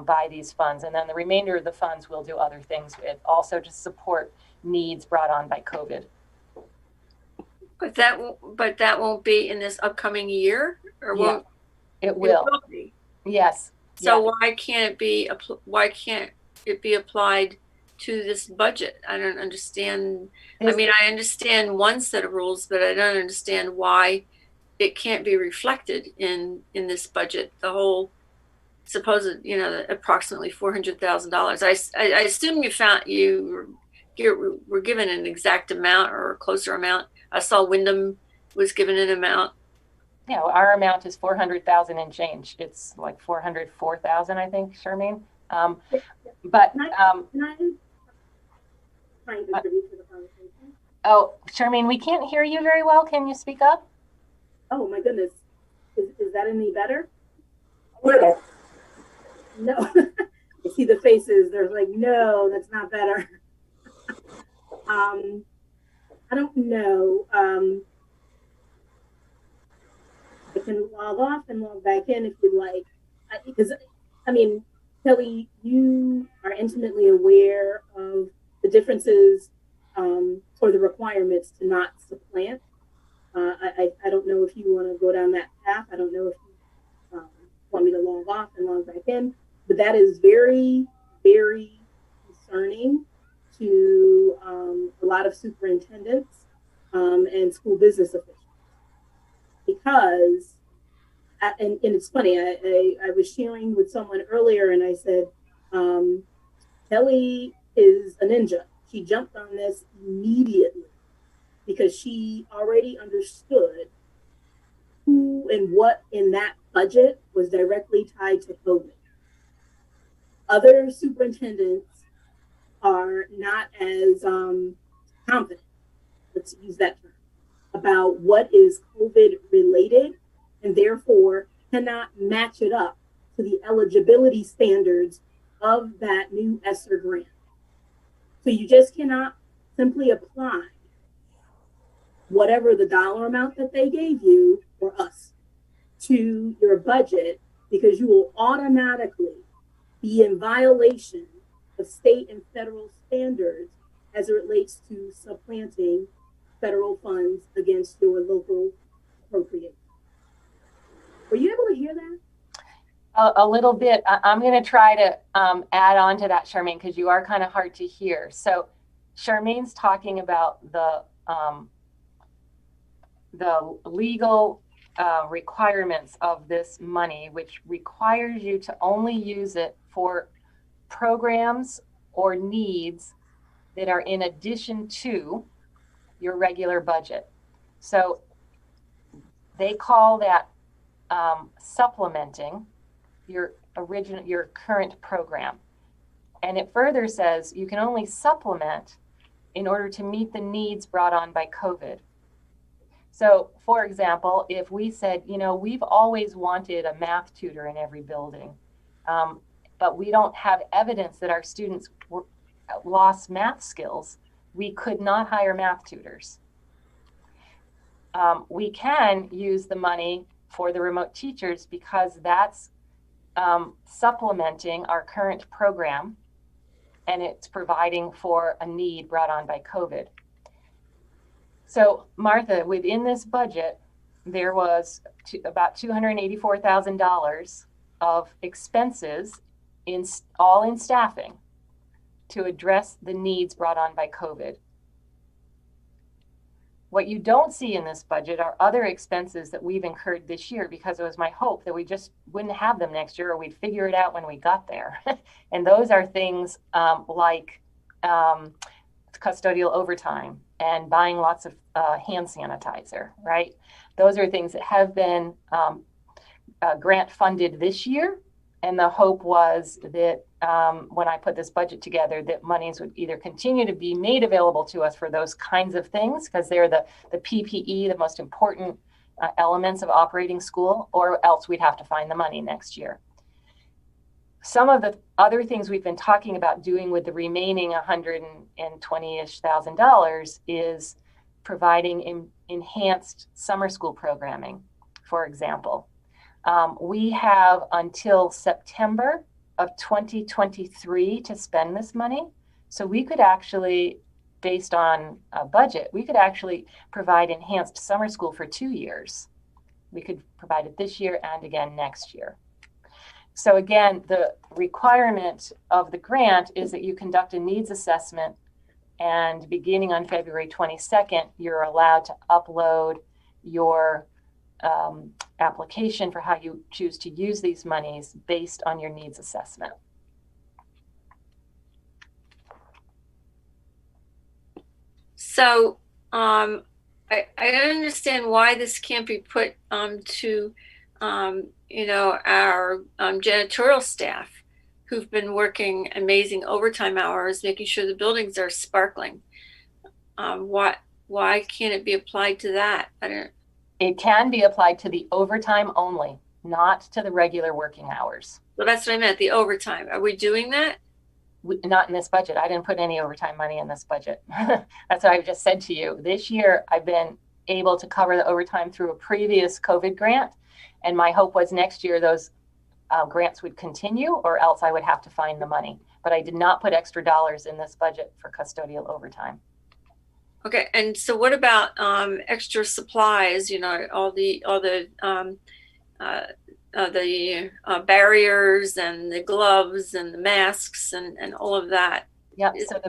Speaker 2: by these funds. And then the remainder of the funds we'll do other things with, also to support needs brought on by COVID.
Speaker 4: But that won't be in this upcoming year, or
Speaker 2: Yeah,
Speaker 4: won't
Speaker 2: it will.
Speaker 4: It will be.
Speaker 2: Yes.
Speaker 4: So
Speaker 2: yes.
Speaker 4: why can't it be applied to this budget? I don't understand. I mean, I understand one set of rules, but I don't understand why it can't be reflected in this budget. The whole supposed, approximately $400,000. I assume you were given an exact amount or a closer amount. I saw Wyndham was given an amount.
Speaker 2: Yeah, well, our amount is 400,000 and change. It's like 404,000, I think, Charmaine. But oh, Charmaine, we can't hear you very well. Can you speak up?
Speaker 16: Oh my goodness, is that any better?
Speaker 1: Little.
Speaker 16: No, I see the faces. They're like, no, that's not better. I don't know. I can log off and log back in if you'd like. Because, I mean, Kelly, you are intimately aware of the differences or the requirements to not supplant. I don't know if you want to go down that path. I don't know if you want me to log off and log back in. But that is very, very concerning to a lot of superintendents and school business officials. Because, and it's funny, I was sharing with someone earlier and I said, Kelly is a ninja. She jumped on this immediately because she already understood who and what in that budget was directly tied to COVID. Other superintendents are not as confident, let's use that term, about what is COVID related and therefore cannot match it up to the eligibility standards of that new ESSER grant. So you just cannot simply apply whatever the dollar amount that they gave you or us to your budget because you will automatically be in violation of state and federal standards as it relates to supplanting federal funds against your local appropriation. Were you able to hear that?
Speaker 2: A little bit. I'm going to try to add on to that, Charmaine, because you are kind of hard to hear. So Charmaine's talking about the legal requirements of this money, which requires you to only use it for programs or needs that are in addition to your regular budget. So they call that supplementing your current program. And it further says you can only supplement in order to meet the needs brought on by COVID. So, for example, if we said, we've always wanted a math tutor in every building, but we don't have evidence that our students lost math skills, we could not hire math tutors. We can use the money for the remote teachers because that's supplementing our current program, and it's providing for a need brought on by COVID. So, Martha, within this budget, there was about $284,000 of expenses all in staffing to address the needs brought on by COVID. What you don't see in this budget are other expenses that we've incurred this year, because it was my hope that we just wouldn't have them next year, or we'd figure it out when we got there. And those are things like custodial overtime and buying lots of hand sanitizer, right? Those are things that have been grant funded this year. And the hope was that when I put this budget together, that monies would either continue to be made available to us for those kinds of things, because they're the PPE, the most important elements of operating school, or else we'd have to find the money next year. Some of the other things we've been talking about doing with the remaining $120-ish thousand is providing enhanced summer school programming, for example. We have until September of 2023 to spend this money. So we could actually, based on a budget, we could actually provide enhanced summer school for 2 years. We could provide it this year and again next year. So again, the requirement of the grant is that you conduct a needs assessment, and beginning on February 22nd, you're allowed to upload your application for how you choose to use these monies based on your needs assessment.
Speaker 4: So I don't understand why this can't be put to our janitorial staff, who've been working amazing overtime hours, making sure the buildings are sparkling. Why can't it be applied to that?
Speaker 2: It can be applied to the overtime only, not to the regular working hours.
Speaker 4: Well, that's what I meant, the overtime. Are we doing that?
Speaker 2: Not in this budget. I didn't put any overtime money in this budget. That's what I've just said to you. This year, I've been able to cover the overtime through a previous COVID grant. And my hope was next year those grants would continue, or else I would have to find the money. But I did not put extra dollars in this budget for custodial overtime.
Speaker 4: Okay, and so what about extra supplies? All the barriers and the gloves and the masks and all of that.
Speaker 2: Yeah, so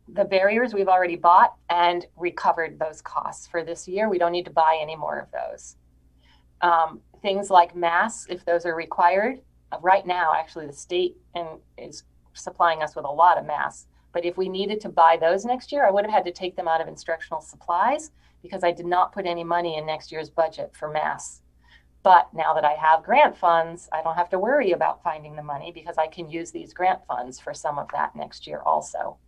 Speaker 2: the barriers we've already bought and recovered those costs for this year. We don't need to buy any more of those. Things like masks, if those are required, right now, actually, the state is supplying us with a lot of masks. But if we needed to buy those next year, I would have had to take them out of instructional supplies, because I did not put any money in next year's budget for masks. But now that I have grant funds, I don't have to worry about finding the money, because I can use these grant funds for some of that next year also.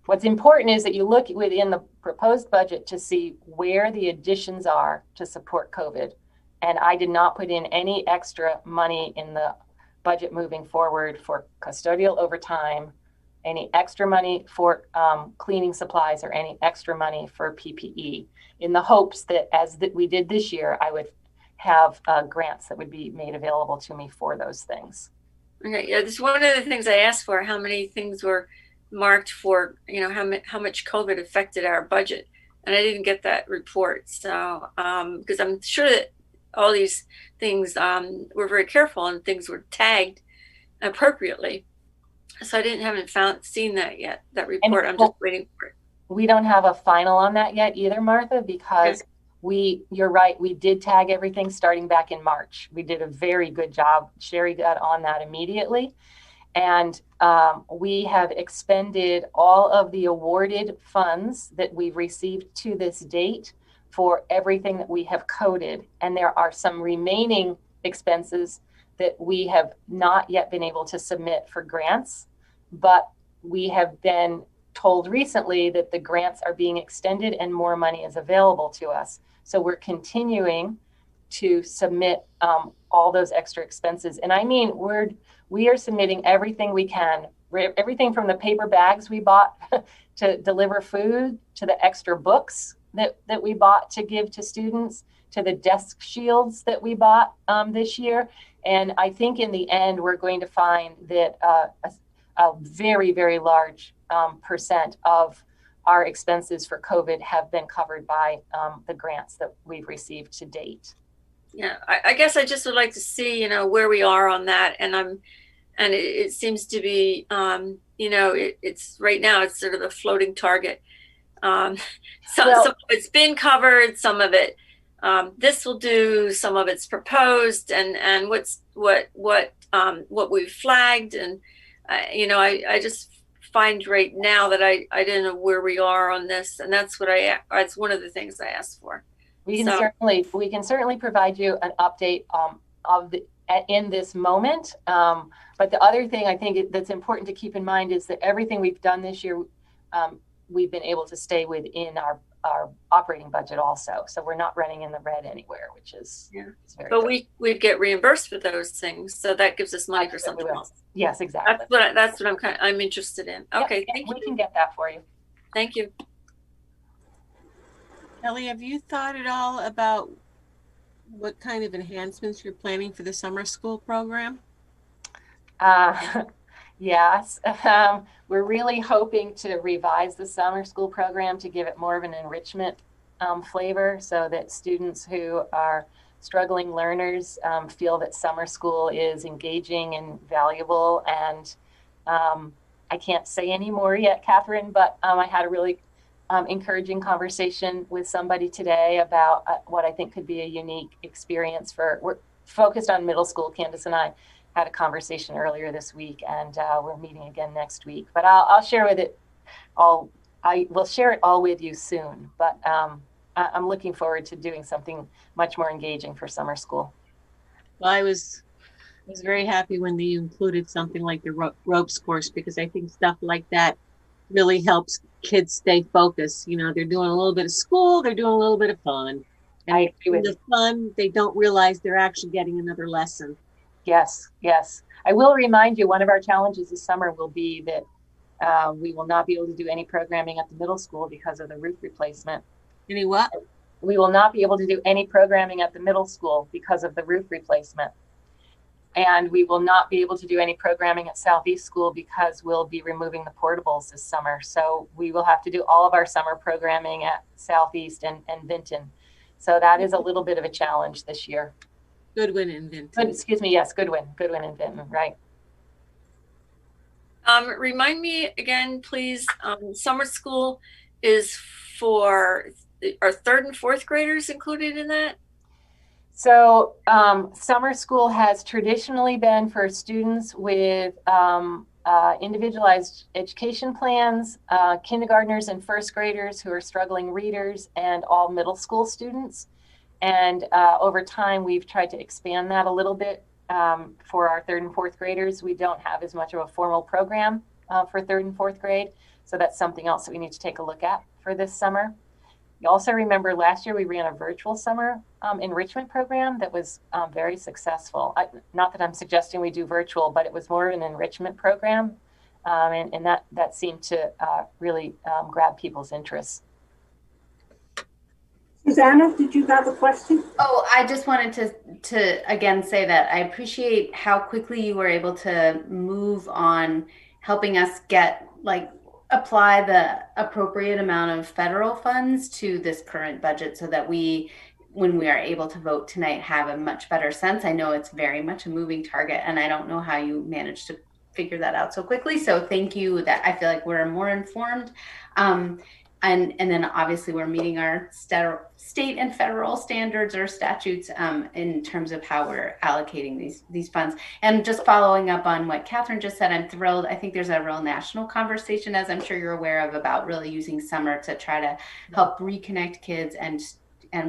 Speaker 2: What's important is that you look within the proposed budget to see where the additions are to support COVID. And I did not put in any extra money in the budget moving forward for custodial overtime, any extra money for cleaning supplies, or any extra money for PPE, in the hopes that as we did this year, I would have grants that would be made available to me for those things.
Speaker 4: Okay, yeah, this is one of the things I asked for, how many things were marked for, how much COVID affected our budget. And I didn't get that report. So, because I'm sure that all these things were very careful, and things were tagged appropriately. So I haven't seen that yet, that report. I'm just waiting for it.
Speaker 2: We don't have a final on that yet either, Martha, because you're right, we did tag everything starting back in March. We did a very good job. Sherry got on that immediately. And we have expended all of the awarded funds that we've received to this date for everything that we have coded. And there are some remaining expenses that we have not yet been able to submit for grants, but we have been told recently that the grants are being extended and more money is available to us. So we're continuing to submit all those extra expenses. And I mean, we are submitting everything we can, everything from the paper bags we bought to deliver food, to the extra books that we bought to give to students, to the desk shields that we bought this year. And I think in the end, we're going to find that a very, very large percent of our expenses for COVID have been covered by the grants that we've received to date.
Speaker 4: Yeah, I guess I just would like to see, you know, where we are on that. And it seems to be, you know, it's right now, it's sort of a floating target. Some of it's been covered, some of it, this will do, some of it's proposed, and what we've flagged. And, you know, I just find right now that I didn't know where we are on this. And that's that's one of the things I asked for.
Speaker 2: We can certainly provide you an update in this moment. But the other thing I think that's important to keep in mind is that everything we've done this year, we've been able to stay within our operating budget also. So we're not running in the red anywhere, which is, very
Speaker 4: but
Speaker 2: good.
Speaker 4: we get reimbursed for those things, so that gives us money for something else.
Speaker 2: Yes, exactly.
Speaker 4: That's what I'm interested in. Okay, thank you.
Speaker 2: We can get that for you.
Speaker 4: Thank you.
Speaker 7: Kelly, have you thought at all about what kind of enhancements you're planning for the summer school program?
Speaker 2: Yes, we're really hoping to revise the summer school program to give it more of an enrichment flavor, so that students who are struggling learners feel that summer school is engaging and valuable. And I can't say any more yet, Catherine, but I had a really encouraging conversation with somebody today about what I think could be a unique experience we're focused on middle school. Candace and I had a conversation earlier this week, and we're meeting again next week, but I'll share with it all. I will share it all with you soon, but I'm looking forward to doing something much more engaging for summer school.
Speaker 7: Well, I was very happy when you included something like the ropes course, because I think stuff like that really helps kids stay focused. You know, they're doing a little bit of school, they're doing a little bit of fun. And
Speaker 2: I agree with
Speaker 7: the fun, they don't realize they're actually getting another lesson.
Speaker 2: Yes, yes. I will remind you, one of our challenges this summer will be that we will not be able to do any programming at the middle school because of the roof replacement.
Speaker 7: Any what?
Speaker 2: We will not be able to do any programming at the middle school because of the roof replacement. And we will not be able to do any programming at Southeast School because we'll be removing the portables this summer. So we will have to do all of our summer programming at Southeast and Vinton. So that is a little bit of a challenge this year.
Speaker 7: Goodwin and Vinton.
Speaker 2: Excuse me, yes, Goodwin and Vinton, right.
Speaker 4: Remind me again, please, summer school is for, are third and fourth graders included in that?
Speaker 2: So summer school has traditionally been for students with individualized education plans, kindergartners and first graders who are struggling readers, and all middle school students. And over time, we've tried to expand that a little bit for our third and fourth graders. We don't have as much of a formal program for third and fourth grade. So that's something else that we need to take a look at for this summer. You also remember last year we ran a virtual summer enrichment program that was very successful. Not that I'm suggesting we do virtual, but it was more of an enrichment program. And that seemed to really grab people's interest.
Speaker 1: Susanna, did you have a question?
Speaker 9: Oh, I just wanted to again say that I appreciate how quickly you were able to move on helping us apply the appropriate amount of federal funds to this current budget, so that we, when we are able to vote tonight, have a much better sense. I know it's very much a moving target, and I don't know how you managed to figure that out so quickly. So thank you. That I feel like we're more informed. and then obviously we're meeting our state and federal standards or statutes in terms of how we're allocating these funds. And just following up on what Catherine just said, I'm thrilled. I think there's a real national conversation, as I'm sure you're aware of, about really using summer to try to help reconnect kids and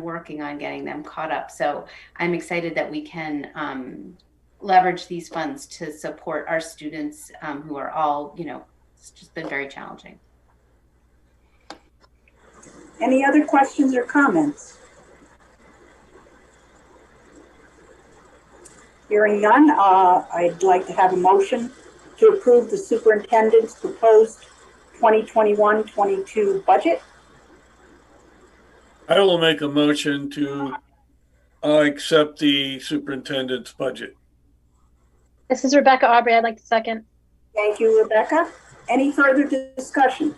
Speaker 9: working on getting them caught up. So I'm excited that we can leverage these funds to support our students who are all, it's just been very challenging.
Speaker 1: Any other questions or comments? Hearing none, I'd like to have a motion to approve the superintendent's proposed 2021-22 budget.
Speaker 6: I will make a motion to accept the superintendent's budget.
Speaker 8: This is Rebecca Aubrey. I'd like to second.
Speaker 1: Thank you, Rebecca. Any further discussion?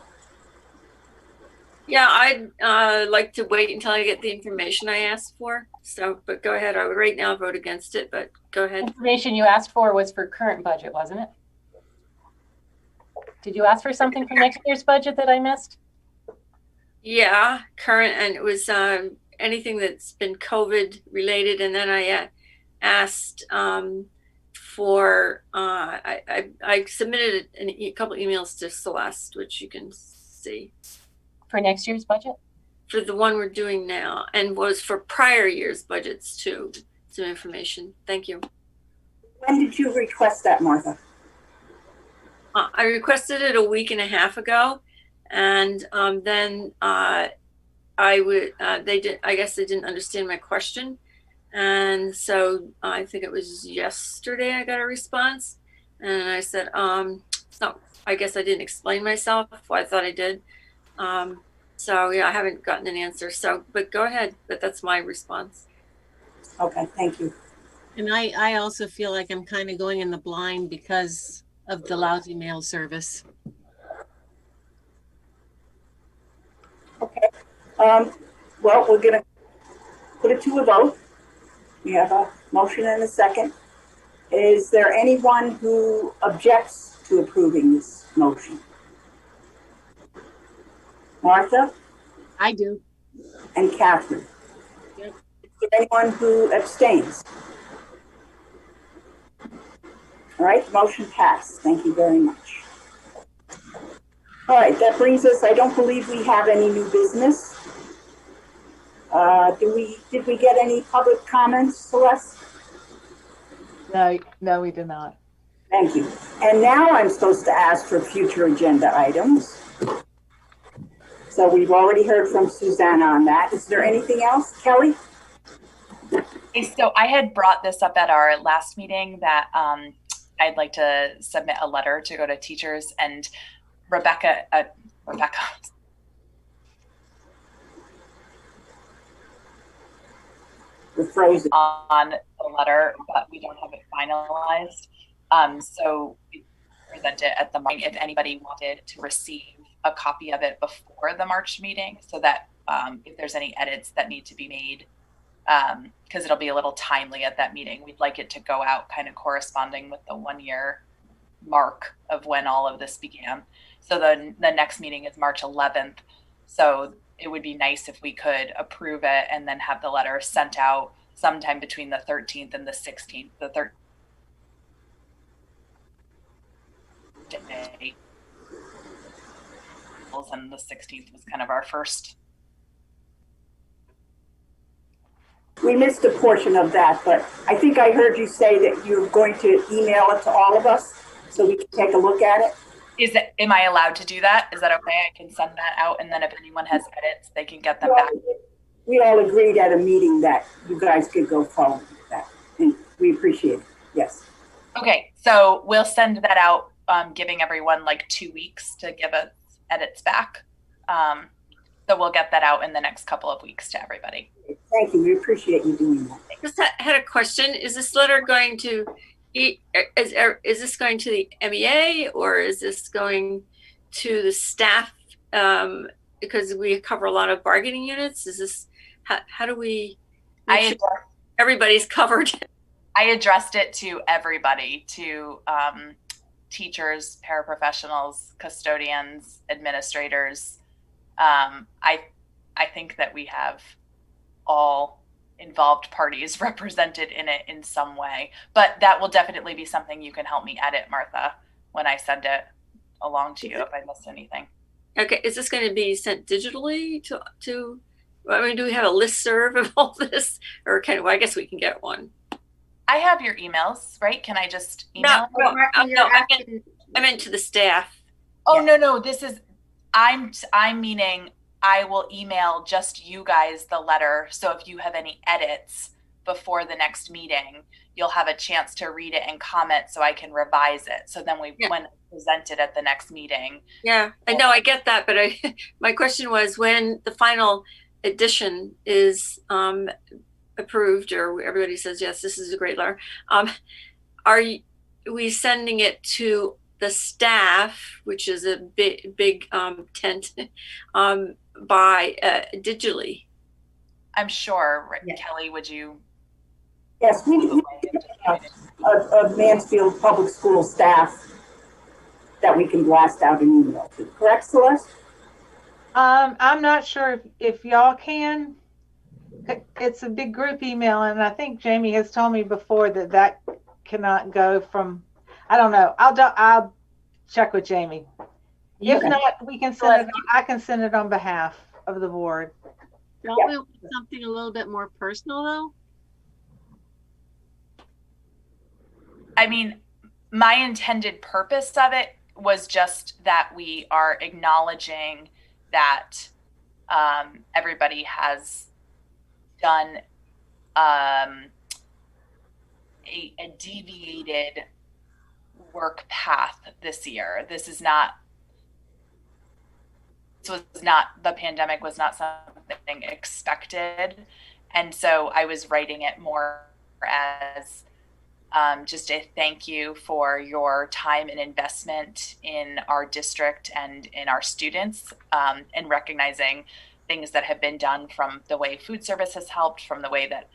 Speaker 4: Yeah, I'd like to wait until I get the information I asked for. So, but go ahead. I would right now vote against it, but go ahead.
Speaker 2: Information you asked for was for current budget, wasn't it? Did you ask for something for next year's budget that I missed?
Speaker 4: Yeah, current, and it was anything that's been COVID related. And then I asked for, I submitted a couple emails to Celeste, which you can see.
Speaker 2: For next year's budget?
Speaker 4: For the one we're doing now, and was for prior year's budgets too. Some information. Thank you.
Speaker 1: When did you request that, Martha?
Speaker 4: I requested it a week and a half ago, and then I guess they didn't understand my question, and so I think it was yesterday I got a response, and I said, so I guess I didn't explain myself. Well, I thought I did. So yeah, I haven't gotten an answer. So, but go ahead. But that's my response.
Speaker 1: Okay, thank you.
Speaker 7: And I also feel like I'm kind of going in the blind because of the lousy mail service.
Speaker 1: Okay. Well, we're gonna put it to a vote. We have a motion and a second. Is there anyone who objects to approving this motion? Martha?
Speaker 7: I do.
Speaker 1: And Catherine?
Speaker 7: Yep.
Speaker 1: Is there anyone who abstains? All right, motion passed. Thank you very much. All right, that brings us, I don't believe we have any new business. Did we get any public comments, Celeste?
Speaker 3: No, we did not.
Speaker 1: Thank you. And now I'm supposed to ask for future agenda items. So we've already heard from Susanna on that. Is there anything else, Kelly?
Speaker 15: Okay, so I had brought this up at our last meeting that I'd like to submit a letter to go to teachers, and Rebecca.
Speaker 1: We're frozen
Speaker 15: on the letter, but we don't have it finalized. So we present it at the meeting if anybody wanted to receive a copy of it before the March meeting, so that if there's any edits that need to be made, because it'll be a little timely at that meeting, we'd like it to go out kind of corresponding with the 1 year mark of when all of this began. So the next meeting is March 11th. So it would be nice if we could approve it and then have the letter sent out sometime between the 13th and the 16th. The 13th day, and the 16th was kind of our first.
Speaker 1: We missed a portion of that, but I think I heard you say that you're going to email it to all of us so we can take a look at it.
Speaker 15: Am I allowed to do that? Is that okay? I can send that out, and then if anyone has edits, they can get them back.
Speaker 1: We all agreed at a meeting that you guys could go forward with that, and we appreciate it. Yes.
Speaker 15: Okay, so we'll send that out, giving everyone like 2 weeks to give us edits back. So we'll get that out in the next couple of weeks to everybody.
Speaker 1: Thank you. We appreciate you doing that.
Speaker 4: I just had a question. Is this letter going to, is this going to the MEA, or is this going to the staff? Because we cover a lot of bargaining units. Is this, how do we make sure everybody's covered?
Speaker 15: I addressed it to everybody, to teachers, paraprofessionals, custodians, administrators, I think that we have all involved parties represented in it in some way, but that will definitely be something you can help me edit, Martha, when I send it along to you if I missed anything.
Speaker 4: Okay, is this going to be sent digitally to I mean, do we have a listserv of all this, or well, I guess we can get one.
Speaker 15: I have your emails, right? Can I just email?
Speaker 4: No, I meant to the staff.
Speaker 15: Oh, yeah. No, this is, I'm meaning I will email just you guys the letter. So if you have any edits before the next meeting, you'll have a chance to read it and comment so I can revise it. So then when present it at the next meeting.
Speaker 4: Yeah, I know, I get that, but my question was when the final edition is approved, or everybody says, yes, this is a great letter, are we sending it to the staff, which is a big tent, by digitally?
Speaker 15: I'm sure. Yeah. Kelly, would you?
Speaker 1: Yes, we of Mansfield Public School staff that we can blast out an email to. Correct, Celeste?
Speaker 3: I'm not sure if y'all can. It's a big group email, and I think Jamie has told me before that cannot go from. I don't know. I'll check with Jamie. If not, we can send it. I can send it on behalf of the board.
Speaker 7: Don't we want something a little bit more personal, though?
Speaker 15: I mean, my intended purpose of it was just that we are acknowledging that everybody has done a deviated work path this year. The pandemic was not something expected. And so I was writing it more as just a thank you for your time and investment in our district and in our students, and recognizing things that have been done, from the way food service has helped, from the way that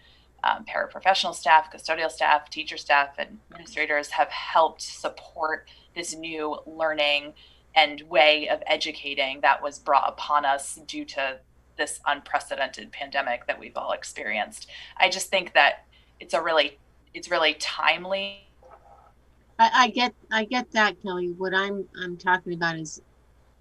Speaker 15: paraprofessional staff, custodial staff, teacher staff, and administrators have helped support this new learning and way of educating that was brought upon us due to this unprecedented pandemic that we've all experienced. I just think that it's really timely.
Speaker 7: I get that, Kelly. What I'm talking about is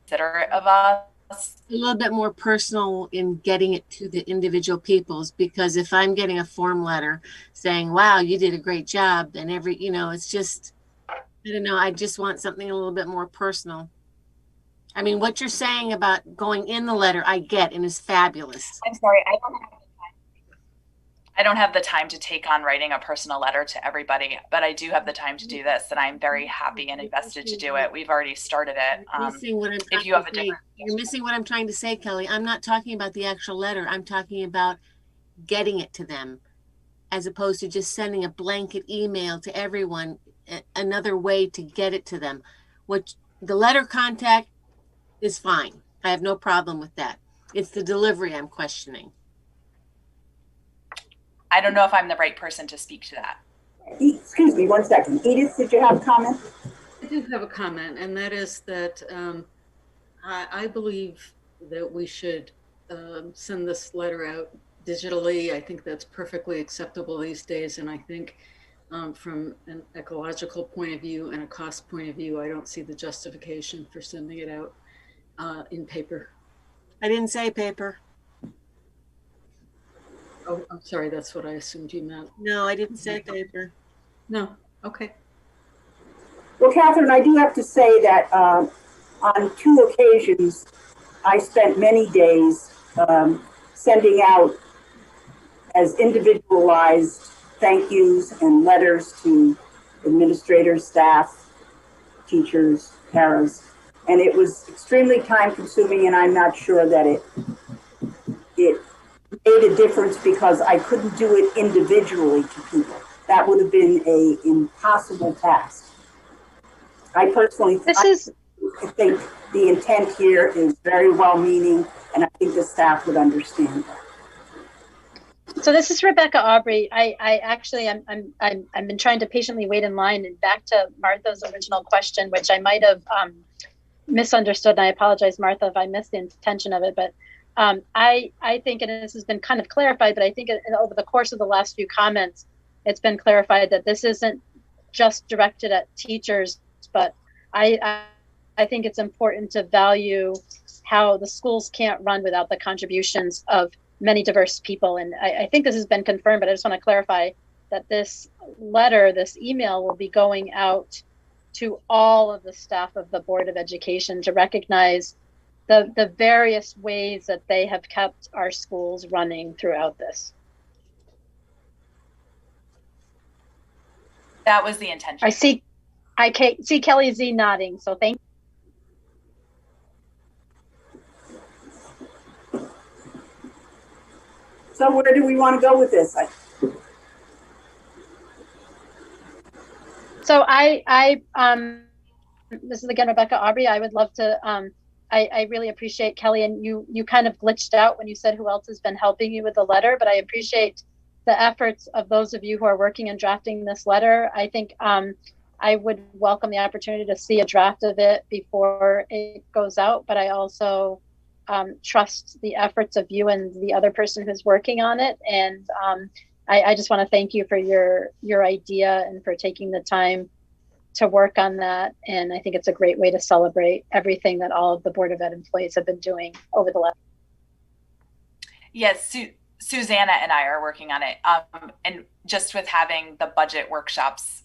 Speaker 15: considerate of us.
Speaker 7: A little bit more personal in getting it to the individual peoples, because if I'm getting a form letter saying, wow, you did a great job, then it's just, I don't know, I just want something a little bit more personal. I mean, what you're saying about going in the letter, I get, and is fabulous.
Speaker 15: I'm sorry, I don't have the time to take on writing a personal letter to everybody, but I do have the time to do this, and I'm very happy and invested to do it. We've already started it.
Speaker 7: You're missing what I'm trying to say, Kelly. I'm not talking about the actual letter. I'm talking about getting it to them, as opposed to just sending a blanket email to everyone. Another way to get it to them. The letter contact is fine. I have no problem with that. It's the delivery I'm questioning.
Speaker 15: I don't know if I'm the right person to speak to that.
Speaker 1: Excuse me, 1 second. Edith, did you have a comment?
Speaker 5: I do have a comment, and that is that I believe that we should send this letter out digitally. I think that's perfectly acceptable these days, and I think from an ecological point of view and a cost point of view, I don't see the justification for sending it out in paper.
Speaker 7: I didn't say paper.
Speaker 5: Oh, I'm sorry. That's what I assumed you meant.
Speaker 7: No, I didn't say paper.
Speaker 5: No. Okay.
Speaker 1: Well, Catherine, I do have to say that on 2 occasions, I spent many days sending out as individualized thank yous and letters to administrators, staff, teachers, paras, and it was extremely time consuming, and I'm not sure that it made a difference because I couldn't do it individually to people. That would have been an impossible task. I personally I think the intent here is very well-meaning, and I think the staff would understand that.
Speaker 8: So this is Rebecca Aubrey. I actually I've been trying to patiently wait in line, and back to Martha's original question, which I might have misunderstood, and I apologize, Martha, if I missed the intention of it, but I think, and this has been kind of clarified, but I think over the course of the last few comments, it's been clarified that this isn't just directed at teachers, but I think it's important to value how the schools can't run without the contributions of many diverse people. And I think this has been confirmed, but I just want to clarify that this letter, this email, will be going out to all of the staff of the Board of Education to recognize the various ways that they have kept our schools running throughout this.
Speaker 15: That was the intention.
Speaker 8: I see Kelly Z nodding, so thank you.
Speaker 1: So where do we want to go with this?
Speaker 8: So this is again Rebecca Aubrey. I would love to. I really appreciate, Kelly, and you kind of glitched out when you said who else has been helping you with the letter, but I appreciate the efforts of those of you who are working and drafting this letter. I think I would welcome the opportunity to see a draft of it before it goes out, but I also trust the efforts of you and the other person who's working on it. And I just want to thank you for your idea and for taking the time to work on that. And I think it's a great way to celebrate everything that all of the Board of Ed employees have been doing over the last.
Speaker 15: Yes, Susanna and I are working on it. And just with having the budget workshops,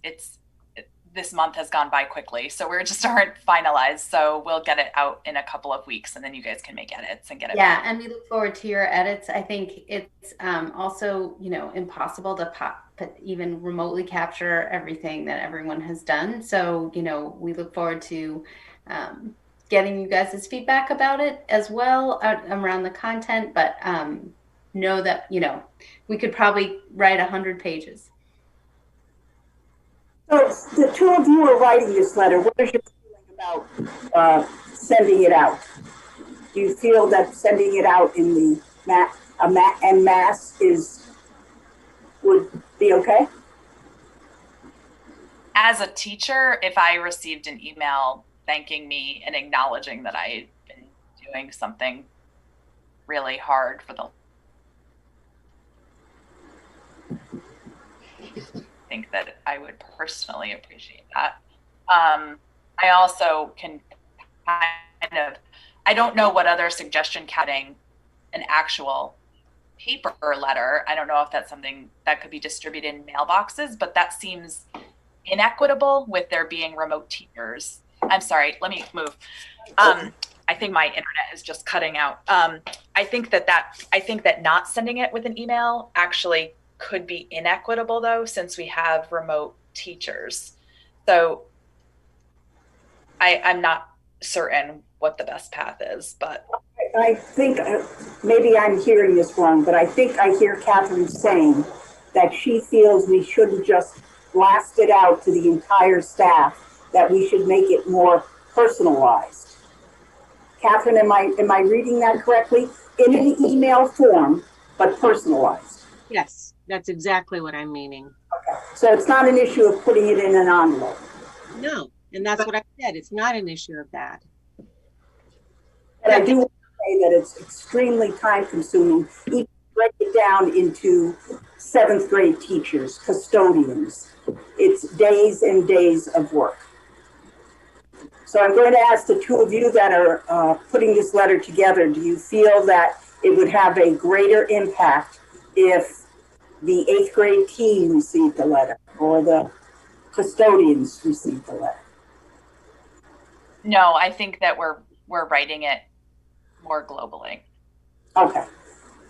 Speaker 15: this month has gone by quickly. So we just aren't finalized. So we'll get it out in a couple of weeks and then you guys can make edits and get it back.
Speaker 9: And we look forward to your edits. I think it's also, impossible to even remotely capture everything that everyone has done. So, we look forward to getting you guys' feedback about it as well around the content, but know that, we could probably write 100 pages.
Speaker 1: So the two of you are writing this letter. What is your feeling about sending it out? Do you feel that sending it out in the en masse would be okay?
Speaker 15: As a teacher, if I received an email thanking me and acknowledging that I had been doing something really hard for the I think that I would personally appreciate that. I also can I don't know what other suggestion having an actual paper letter. I don't know if that's something that could be distributed in mailboxes, but that seems inequitable with there being remote teachers. I'm sorry, let me move. I think my internet is just cutting out. I think that not sending it with an email actually could be inequitable though, since we have remote teachers. So I'm not certain what the best path is, but
Speaker 1: I think maybe I'm hearing this wrong, but I think I hear Catherine saying that she feels we shouldn't just blast it out to the entire staff, that we should make it more personalized. Catherine, am I reading that correctly? In an email form, but personalized.
Speaker 7: Yes, that's exactly what I'm meaning.
Speaker 1: Okay. So it's not an issue of putting it in an envelope.
Speaker 7: No, and that's what I said. It's not an issue of that.
Speaker 1: But I do want to say that it's extremely time consuming. Even break it down into 7th grade teachers, custodians. It's days and days of work. So I'm going to ask the two of you that are putting this letter together, do you feel that it would have a greater impact if the 8th grade team received the letter or the custodians received the letter?
Speaker 15: no, I think that we're writing it more globally.
Speaker 1: Okay.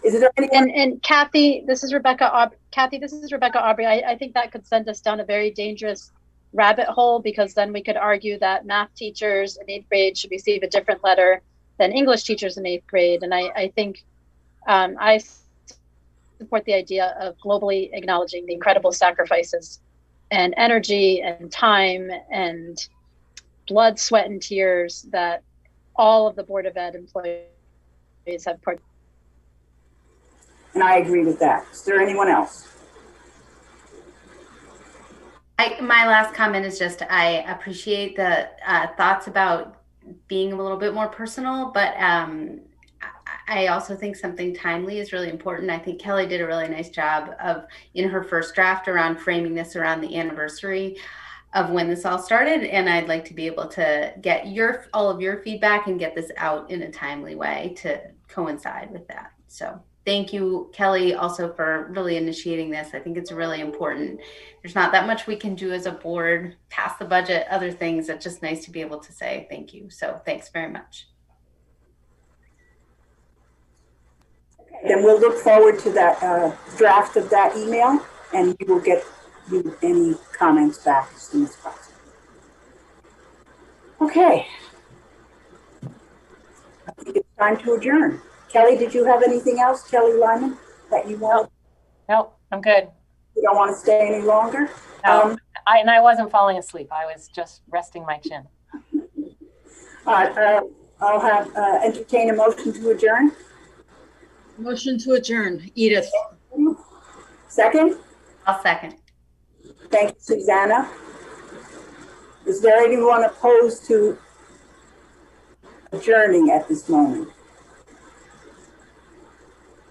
Speaker 1: Is there anyone?
Speaker 8: And Kathy, this is Rebecca Aubrey. I think that could send us down a very dangerous rabbit hole, because then we could argue that math teachers in 8th grade should receive a different letter than English teachers in 8th grade. And I think I support the idea of globally acknowledging the incredible sacrifices and energy and time and blood, sweat, and tears that all of the Board of Ed employees have put.
Speaker 1: And I agree with that. Is there anyone else?
Speaker 9: My last comment is just I appreciate the thoughts about being a little bit more personal, but I also think something timely is really important. I think Kelly did a really nice job of, in her first draft, around framing this around the anniversary of when this all started. And I'd like to be able to get all of your feedback and get this out in a timely way to coincide with that. So thank you, Kelly, also for really initiating this. I think it's really important. There's not that much we can do as a board, pass the budget, other things. It's just nice to be able to say thank you. So thanks very much.
Speaker 1: Then we'll look forward to that draft of that email, and we will get you any comments back as soon as possible. Okay. I think it's time to adjourn. Kelly, did you have anything else, Kelly Lyman, that you want?
Speaker 2: No, I'm good.
Speaker 1: You don't want to stay any longer?
Speaker 2: No, I wasn't falling asleep. I was just resting my chin.
Speaker 1: All right, I'll have entertain a motion to adjourn.
Speaker 5: Motion to adjourn, Edith.
Speaker 1: Second?
Speaker 9: I'll second.
Speaker 1: Thank you, Susanna. Is there anyone opposed to adjourning at this moment?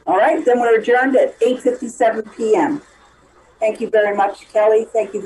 Speaker 1: All right, then we're adjourned at 8:57 p.m. Thank you very much, Kelly. Thank you very